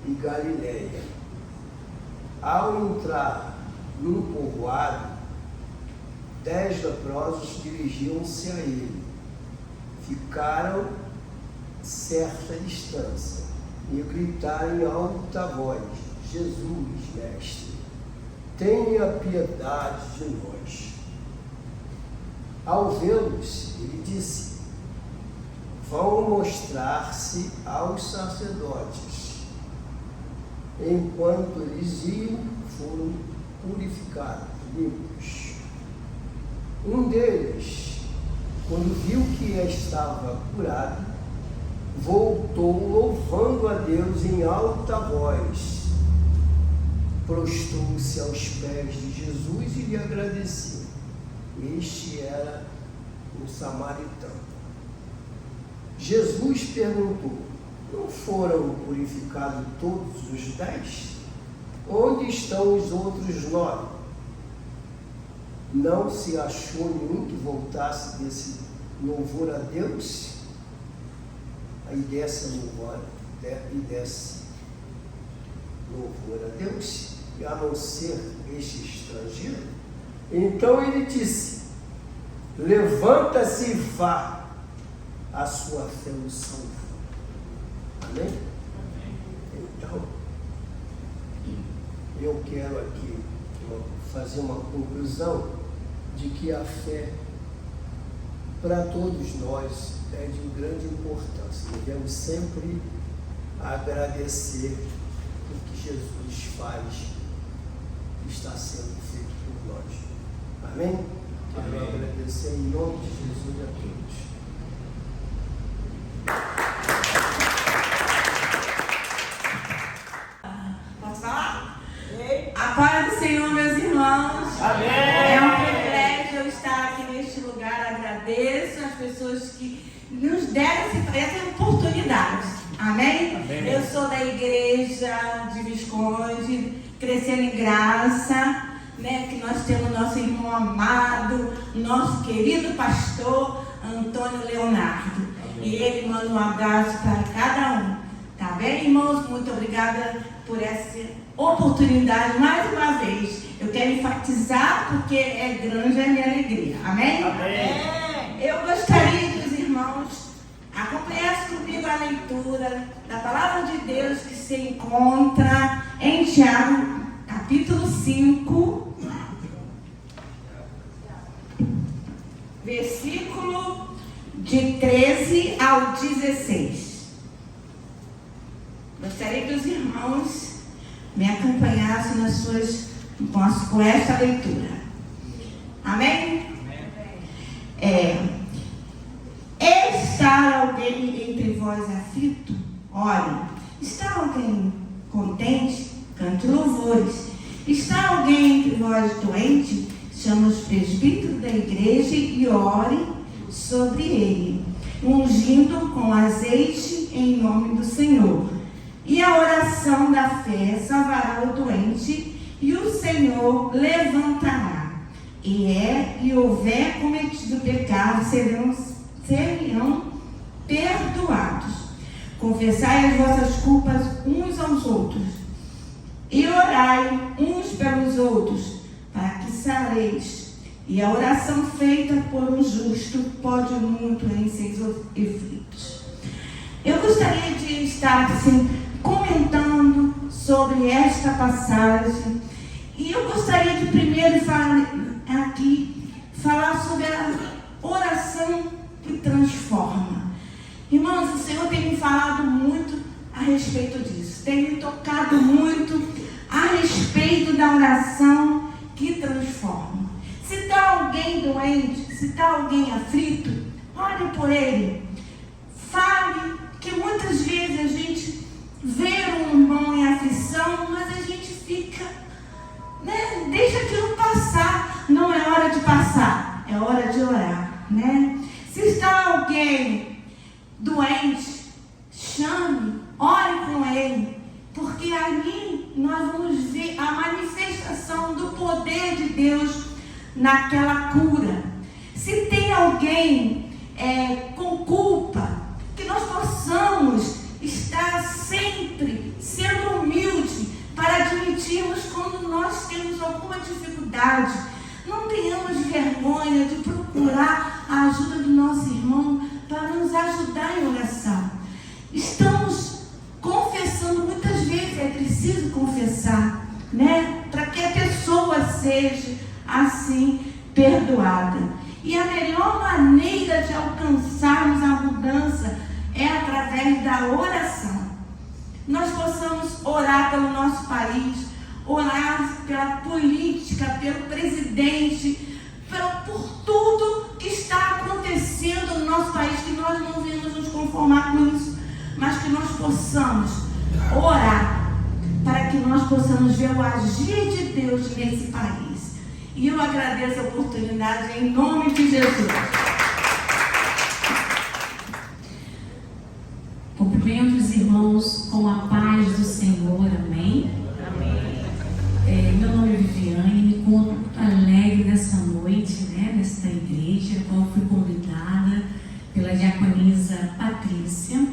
e Galiléia. Ao entrar num povoado, 10 leprosos dirigiam-se a ele. Ficaram certa distância e gritaram em alta voz: Jesus, mestre, tenha piedade de nós. Ao vê-los, ele disse: vão mostrar-se aos sacerdotes. Enquanto eles iam, foram purificados, limpos. Um deles, quando viu que estava curado, voltou louvando a Deus em alta voz. Prostrou-se aos pés de Jesus e lhe agradeceu. Este era um samaritano. Jesus perguntou: não foram purificados todos os 10? Onde estão os outros 9? Não se achou nenhum que voltasse desse louvor a Deus? Aí desce louvor a Deus, e a não ser este estrangeiro? Então ele disse: levanta-se e vá, a sua fé o salvou. Amém? Então, eu quero aqui fazer uma conclusão de que a fé, para todos nós, é de grande importância. Devemos sempre agradecer o que Jesus faz, que está sendo feito por nós. Amém? Quero agradecer em nome de Jesus a todos. Posso falar? A paz do Senhor, meus irmãos. Amém. É um privilégio eu estar aqui neste lugar. Agradeço as pessoas que nos deram essa oportunidade. Amém? Amém. Eu sou da igreja de Visconde, Crescendo em Graça, né? Que nós temos nosso irmão amado, nosso querido pastor Antônio Leonardo. Amém. E ele manda um abraço para cada um. Tá bem, irmãos? Muito obrigada por essa oportunidade mais uma vez. Eu quero enfatizar porque é grande a minha alegria. Amém? Amém. Eu gostaria que os irmãos acompanhassem comigo a leitura da palavra de Deus que se encontra em Tiago, capítulo 5, versículo de 13 ao 16. Gostaria que os irmãos me acompanhassem com esta leitura. Amém? Está alguém entre vós aflito? Ore. Está alguém contente? Cante louvores. Está alguém entre vós doente? Chama os presbíteros da igreja e ore sobre ele, ungindo com azeite em nome do Senhor. E a oração da fé salvará o doente, e o Senhor levantará. E houver cometido pecado, serão perdoados. Confessai as vossas culpas uns aos outros, e orai uns pelos outros, para que sareis. E a oração feita por um justo pode muito em seus efeitos. Eu gostaria de estar comentando sobre esta passagem, e eu gostaria de primeiro falar sobre a oração que transforma. Irmãos, o Senhor tem me falado muito a respeito disso, tem me tocado muito a respeito da oração que transforma. Se está alguém doente, se está alguém aflito, ore por ele. Fale, que muitas vezes a gente vê um irmão em aflição, mas a gente fica, né? Deixa aquilo passar. Não é hora de passar, é hora de orar, né? Se está alguém doente, chame, ore com ele, porque ali nós vamos ver a manifestação do poder de Deus naquela cura. Se tem alguém com culpa, que nós possamos estar sempre sendo humilde para admitirmos quando nós temos alguma dificuldade. Não tenhamos vergonha de procurar a ajuda do nosso irmão para nos ajudar em oração. Estamos confessando, muitas vezes é preciso confessar, né? Para que a pessoa seja assim perdoada. E a melhor maneira de alcançarmos a mudança é através da oração. Nós possamos orar pelo nosso país, orar pela política, pelo presidente, por tudo que está acontecendo no nosso país, que nós não devemos nos conformar com isso, mas que nós possamos orar para que nós possamos ver o agir de Deus nesse país. E eu agradeço a oportunidade em nome de Jesus. Cumprimento os irmãos com a paz do Senhor, amém? Meu nome é Viviane, me encontro muito alegre nessa noite, né, nesta igreja, a qual fui convidada pela diaconisa Patrícia.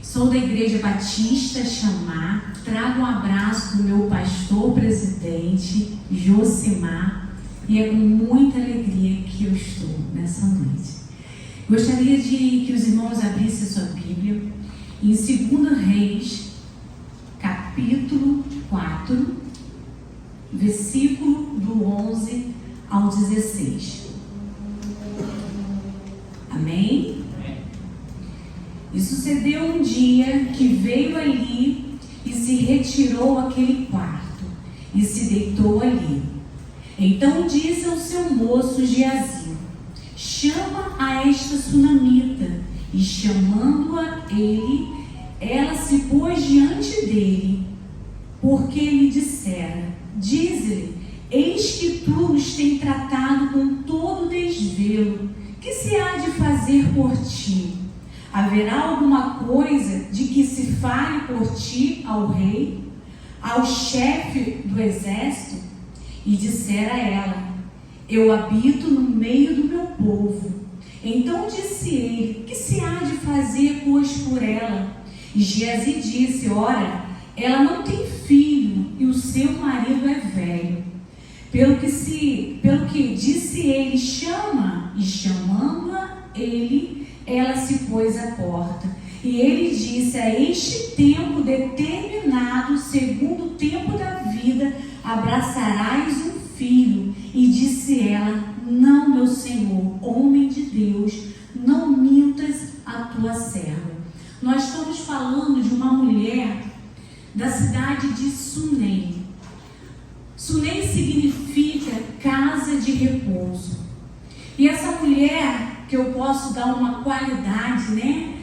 Sou da Igreja Batista Chamar, trago um abraço do meu pastor presidente, Josimar, e é com muita alegria que eu estou nessa noite. Gostaria de que os irmãos abrissem sua Bíblia em 2 Reis, capítulo 4, versículo do 11 ao 16. Amém? E sucedeu um dia que veio ali e se retirou àquele quarto e se deitou ali. Então disse ao seu moço Geazi: chama a esta sunamita. E chamando-a ele, ela se pôs diante dele, porque lhe dissera: dize-lhe, eis que tu os tem tratado com todo desvelo. Que se há de fazer por ti? Haverá alguma coisa de que se fale por ti ao rei, ao chefe do exército? E dissera ela: eu habito no meio do meu povo. Então disse ele: que se há de fazer, pois, por ela? E Geazi disse: ora, ela não tem filho e o seu marido é velho. Pelo que disse ele: chama. E chamando-a ele, ela se pôs à porta. E ele disse: a este tempo determinado, segundo o tempo da vida, abraçarás um filho. E disse ela: não, meu senhor, homem de Deus, não mintas a tua serva. Nós estamos falando de uma mulher da cidade de Sunem. Sunem significa casa de repouso. E essa mulher, que eu posso dar uma qualidade, né?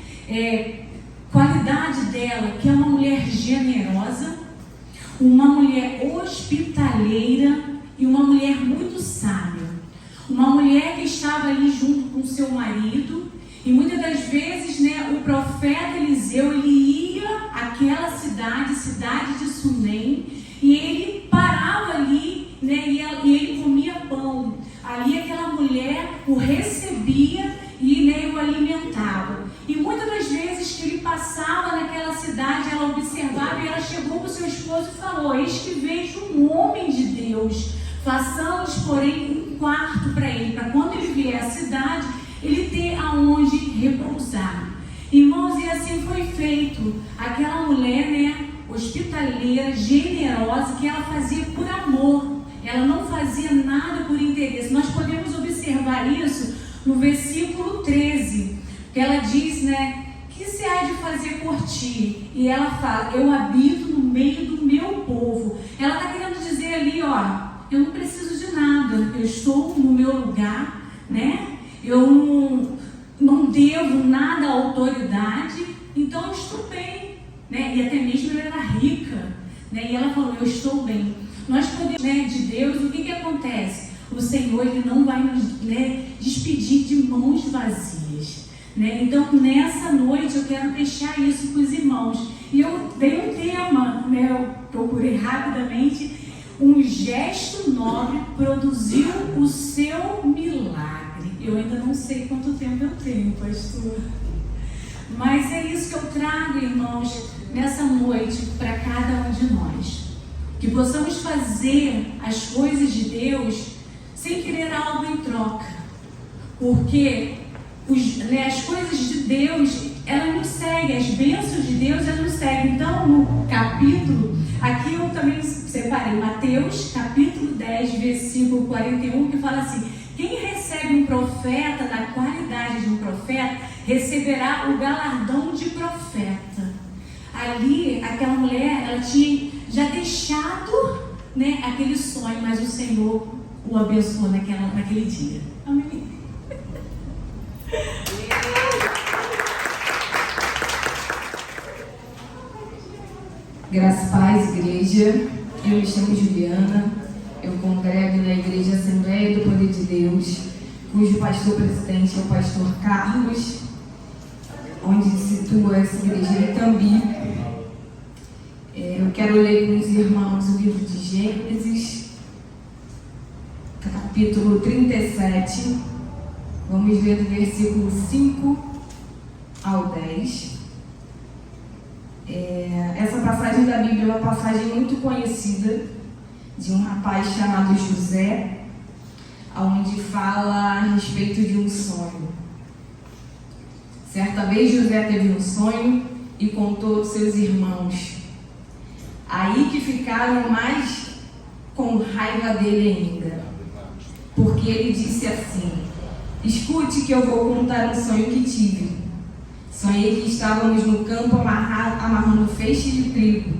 Qualidade dela, que é uma mulher generosa, uma mulher hospitaleira e uma mulher muito sábia. Uma mulher que estava ali junto com seu marido, e muitas das vezes, né, o profeta Eliseu, ele ia àquela cidade de Sunem, e ele parava ali, né, e ele comia pão. Ali aquela mulher o recebia e, né, o alimentava. E muitas das vezes que ele passava naquela cidade, ela observava, e ela chegou para o seu esposo e falou: eis que vejo um homem de Deus, façamos, porém, um quarto para ele, para quando ele vier à cidade, ele ter aonde repousar. Irmãos, e assim foi feito. Aquela mulher, né, hospitaleira, generosa, que ela fazia por amor, ela não fazia nada por interesse. Nós podemos observar isso no versículo 13, que ela diz, né, que se há de fazer por ti? E ela fala: eu habito no meio do meu povo. Ela está querendo dizer ali, ó, eu não preciso de nada, eu estou no meu lugar, né? Eu não devo nada à autoridade, então eu estou bem, né? E até mesmo ela era rica, né? E ela falou: eu estou bem. Nós podemos, né, de Deus, o que acontece? O Senhor, ele não vai nos, né, despedir de mãos vazias, né? Então, nessa noite, eu quero deixar isso para os irmãos. E eu dei um tema, né? Eu procurei rapidamente. Um gesto nobre produziu o seu milagre. Eu ainda não sei quanto tempo eu tenho, pastor. Mas é isso que eu trago, irmãos, nessa noite para cada um de nós. Que possamos fazer as coisas de Deus sem querer algo em troca. Porque as coisas de Deus, elas nos seguem. As bênçãos de Deus, elas nos seguem. Então, no capítulo, aqui eu também separei Mateus, capítulo 10, versículo 41, que fala assim: quem recebe um profeta, da qualidade de um profeta, receberá o galardão de profeta. Ali, aquela mulher, ela tinha já deixado, né, aquele sonho, mas o Senhor o abençoou naquele dia. Amém. Graça e paz, igreja. Eu me chamo Juliana, eu congrego na Igreja Assembleia do Poder de Deus, cujo pastor presidente é o pastor Carlos, onde situa essa igreja em Itambi. Eu quero ler com os irmãos o livro de Gênesis, capítulo 37. Vamos ler do versículo 5 ao 10. Essa passagem da Bíblia é uma passagem muito conhecida de um rapaz chamado José, onde fala a respeito de um sonho. Certa vez José teve um sonho e contou aos seus irmãos. Aí que ficaram mais com raiva dele ainda, porque ele disse assim: escute que eu vou contar um sonho que tive. Sonhei que estávamos no campo amarrando feixes de trigo.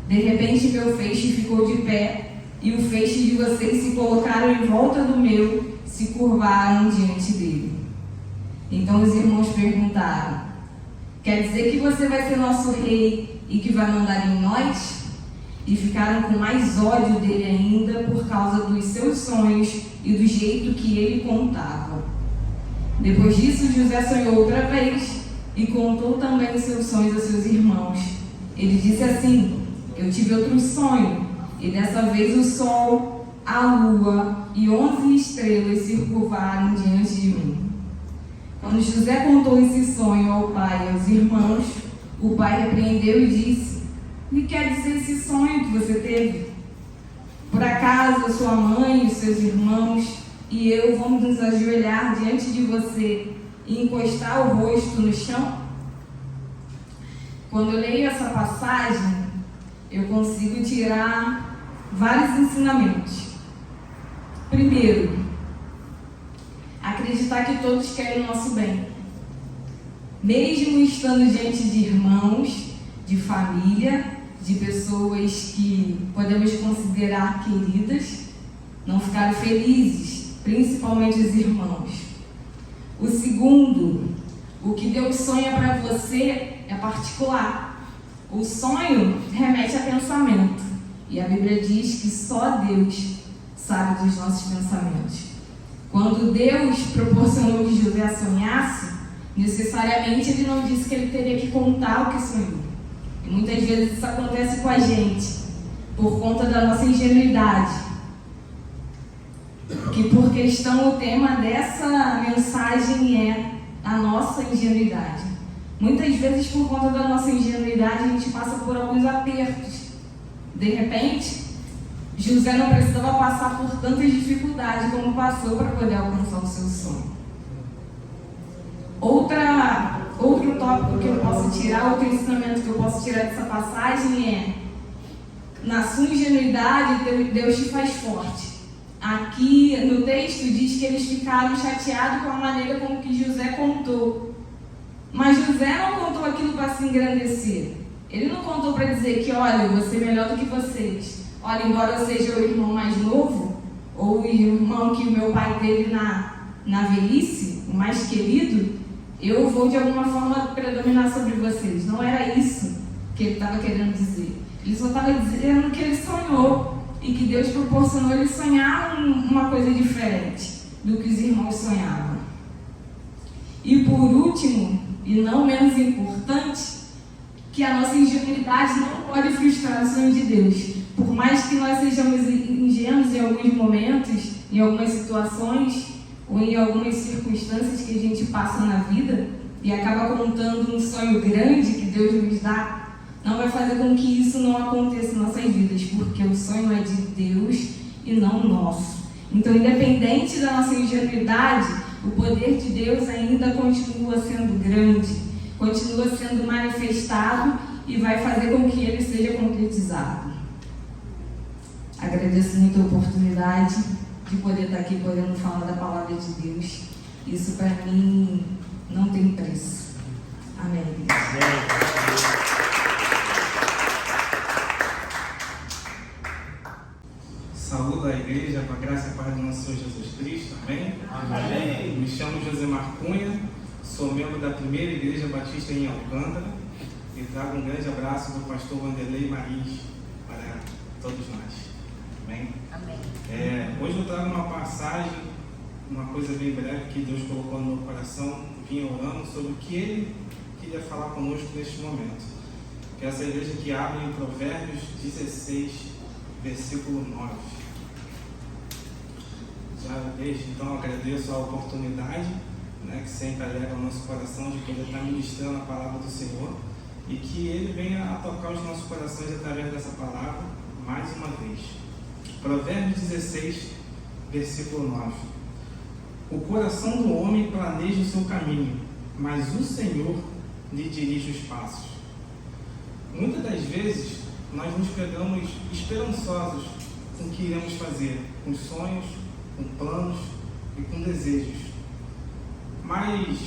De repente meu feixe ficou de pé, e o feixe de vocês se colocaram em volta do meu, se curvaram diante dele. Então os irmãos perguntaram: quer dizer que você vai ser nosso rei e que vai mandar em nós? E ficaram com mais ódio dele ainda por causa dos seus sonhos e do jeito que ele contava. Depois disso, José sonhou outra vez e contou também os seus sonhos a seus irmãos. Ele disse assim: eu tive outro sonho, e dessa vez o sol, a lua e 11 estrelas se curvaram diante de mim. Quando José contou esse sonho ao pai e aos irmãos, o pai repreendeu e disse: o que quer dizer esse sonho que você teve? Por acaso a sua mãe, os seus irmãos e eu vamos nos ajoelhar diante de você e encostar o rosto no chão? Quando eu leio essa passagem, eu consigo tirar vários ensinamentos. Primeiro, acreditar que todos querem o nosso bem. Mesmo estando diante de irmãos, de família, de pessoas que podemos considerar queridas, não ficaram felizes, principalmente os irmãos. O segundo, o que Deus sonha para você é particular. O sonho remete a pensamento, e a Bíblia diz que só Deus sabe dos nossos pensamentos. Quando Deus proporcionou que José sonhasse, necessariamente ele não disse que ele teria que contar o que sonhou. E muitas vezes isso acontece com a gente, por conta da nossa ingenuidade. Que por questão, o tema dessa mensagem é a nossa ingenuidade. Muitas vezes, por conta da nossa ingenuidade, a gente passa por alguns apertos. De repente, José não precisava passar por tantas dificuldades como passou para poder alcançar o seu sonho. Outro tópico que eu posso tirar, outro ensinamento que eu posso tirar dessa passagem é: na sua ingenuidade, Deus te faz forte. Aqui no texto diz que eles ficaram chateados com a maneira como que José contou. Mas José não contou aquilo para se engrandecer. Ele não contou para dizer que, olha, eu vou ser melhor do que vocês. Olha, embora eu seja o irmão mais novo, ou o irmão que o meu pai teve na velhice, o mais querido, eu vou de alguma forma predominar sobre vocês. Não era isso que ele estava querendo dizer. Ele só estava dizendo que ele sonhou e que Deus proporcionou ele sonhar uma coisa diferente do que os irmãos sonhavam. E por último, e não menos importante, que a nossa ingenuidade não pode frustrar o sonho de Deus. Por mais que nós sejamos ingênuos em alguns momentos, em algumas situações ou em algumas circunstâncias que a gente passa na vida e acaba contando um sonho grande que Deus nos dá, não vai fazer com que isso não aconteça em nossas vidas, porque o sonho é de Deus e não nosso. Então, independente da nossa ingenuidade, o poder de Deus ainda continua sendo grande, continua sendo manifestado e vai fazer com que ele seja concretizado. Agradeço muito a oportunidade de poder estar aqui podendo falar da palavra de Deus. Isso para mim não tem preço. Amém. Saúdo a igreja com a graça e a paz do nosso Senhor Jesus Cristo. Amém? Amém. Me chamo Josemar Cunha, sou membro da Primeira Igreja Batista em Alcântara e trago um grande abraço do pastor Wanderlei Maris para todos nós. Amém? Amém. Hoje eu trago uma passagem, uma coisa bem breve que Deus colocou no meu coração, vim orando sobre o que Ele queria falar conosco neste momento. Que essa igreja que abre em Provérbios 16, versículo 9. Já desde então agradeço a oportunidade, que sempre alegra o nosso coração de poder estar ministrando a palavra do Senhor e que Ele venha a tocar os nossos corações através dessa palavra mais uma vez. Provérbios 16, versículo 9. O coração do homem planeja o seu caminho, mas o Senhor lhe dirige os passos. muitas das vezes nós nos pegamos esperançosos com o que iremos fazer, com sonhos, com planos e com desejos. Mas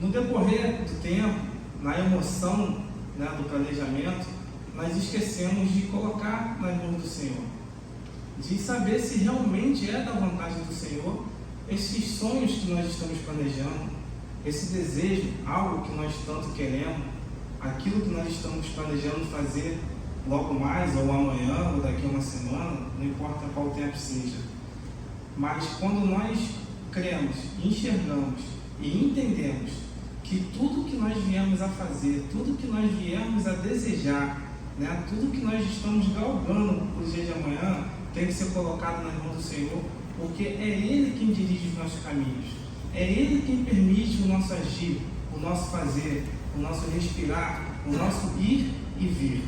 no decorrer do tempo, na emoção, né, do planejamento, nós esquecemos de colocar nas mãos do Senhor, de saber se realmente é da vontade do Senhor esses sonhos que nós estamos planejando, esse desejo, algo que nós tanto queremos, aquilo que nós estamos planejando fazer logo mais, ou amanhã, ou daqui a uma semana, não importa qual tempo seja. Mas quando nós cremos, enxergamos e entendemos que tudo que nós viemos a fazer, tudo que nós viemos a desejar, né, tudo que nós estamos galgando para o dia de amanhã, tem que ser colocado nas mãos do Senhor, porque é Ele quem dirige os nossos caminhos, é Ele quem permite o nosso agir, o nosso fazer, o nosso respirar, o nosso ir e vir.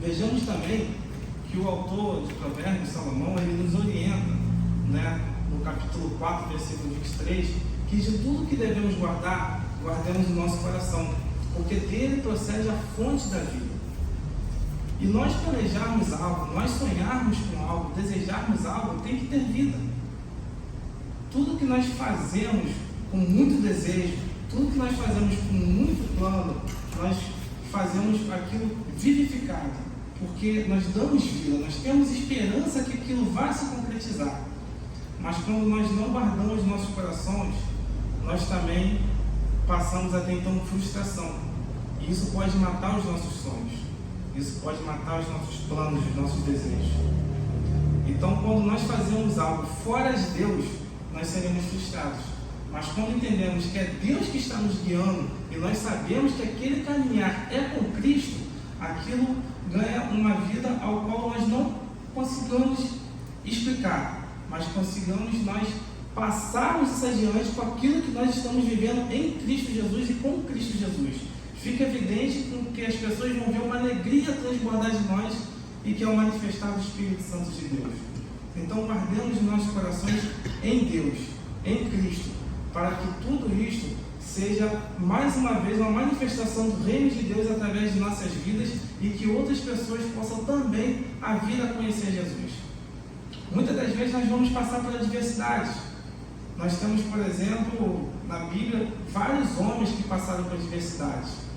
Vejamos também que o autor de Provérbios, Salomão, ele nos orienta, né, no capítulo 4, versículo 23, que de tudo que devemos guardar, guardemos no nosso coração, porque dele procede a fonte da vida. E nós planejarmos algo, nós sonharmos com algo, desejarmos algo, tem que ter vida. Tudo que nós fazemos com muito desejo, tudo que nós fazemos com muito plano, nós fazemos aquilo vivificado, porque nós damos vida, nós temos esperança que aquilo vai se concretizar. Mas quando nós não guardamos nossos corações, nós também passamos a ter então frustração. E isso pode matar os nossos sonhos. Isso pode matar os nossos planos, os nossos desejos. Então, quando nós fazemos algo fora de Deus, nós seremos frustrados. Mas quando entendemos que é Deus que está nos guiando e nós sabemos que aquele caminhar é com Cristo, aquilo ganha uma vida ao qual nós não consigamos explicar, mas consigamos nós passarmos isso adiante com aquilo que nós estamos vivendo em Cristo Jesus e com Cristo Jesus. Fica evidente que as pessoas vão ver uma alegria transbordar de nós e que é o manifestar do Espírito Santo de Deus. Então guardemos nossos corações em Deus, em Cristo, para que tudo isto seja mais uma vez uma manifestação do reino de Deus através de nossas vidas e que outras pessoas possam também vir a conhecer Jesus. Muitas das vezes nós vamos passar por adversidades. Nós temos, por exemplo, na Bíblia, vários homens que passaram por adversidades.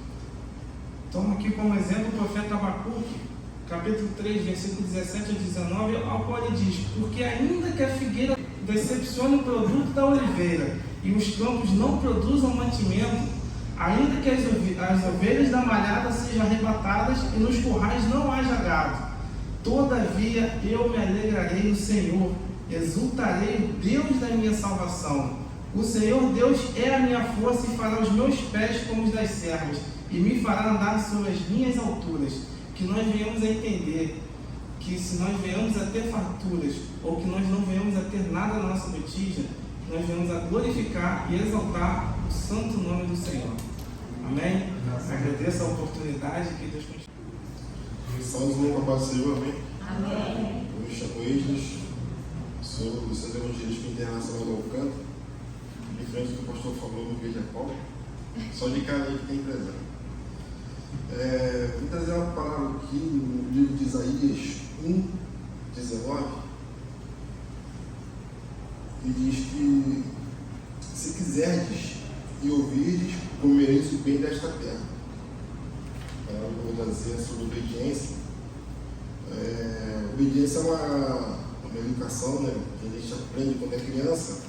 Tomo aqui como exemplo o profeta Abacuque, capítulo 3, versículo 17 a 19, ao qual ele diz: porque ainda que a figueira decepcione o produto da oliveira e os campos não produzam mantimento, ainda que as ovelhas da malhada sejam arrebatadas e nos currais não haja gado, todavia eu me alegrarei no Senhor, exultarei o Deus da minha salvação. O Senhor Deus é a minha força e fará os meus pés como os das servas e me fará andar sobre as minhas alturas. Que nós venhamos a entender que se nós venhamos a ter farturas ou que nós não venhamos a ter nada na nossa botija, nós venhamos a glorificar e exaltar o santo nome do Senhor. Amém? Agradeço a oportunidade que Deus continue. Salve o nome do Senhor, amém? Amém. Eu me chamo Esdras, sou do Centro Evangelístico Internacional do Alcântara, diferente do que o pastor falou no Igreja Paulo, só de cara aí que tem empresário. Vou trazer uma palavra aqui no livro de Isaías 1:19, que diz que se quiserdes e ouvirdes, comereis o bem desta terra. A palavra que eu vou trazer é sobre obediência. Obediência é uma educação, né, que a gente aprende quando é criança,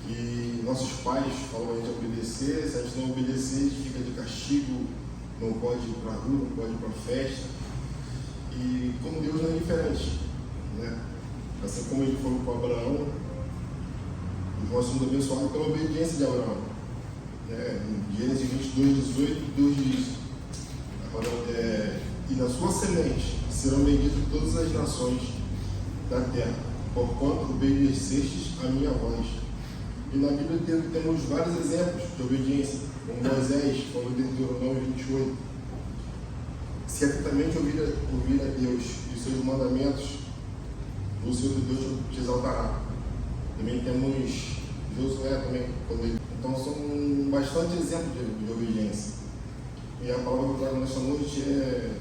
que nossos pais falam a gente obedecer. Se a gente não obedecer, a gente fica de castigo, não pode ir para a rua, não pode ir para a festa. E como Deus não é diferente, né? Assim como ele falou com Abraão, nós somos abençoados pela obediência de Abraão. Em Gênesis 22:18, Deus diz: e na sua semente serão benditas todas as nações da terra, porquanto obedecestes a minha voz. E na Bíblia temos vários exemplos de obediência, como Moisés falou em Deuteronômio 28. Se atentamente ouvir a Deus e os seus mandamentos, o Senhor Deus te exaltará. Também temos Josué também. Então são bastante exemplos de obediência. E a palavra que eu trago nessa noite é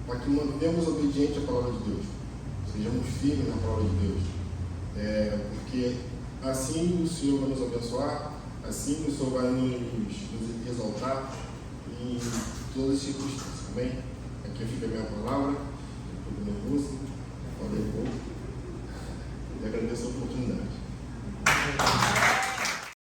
para que mantenhamos obediente à palavra de Deus. Sejamos firmes na palavra de Deus. Porque assim o Senhor vai nos abençoar, assim o Senhor vai nos exaltar em todas as circunstâncias. Amém? Aqui fica a minha palavra. Estou nervoso, falei pouco. E agradeço a oportunidade.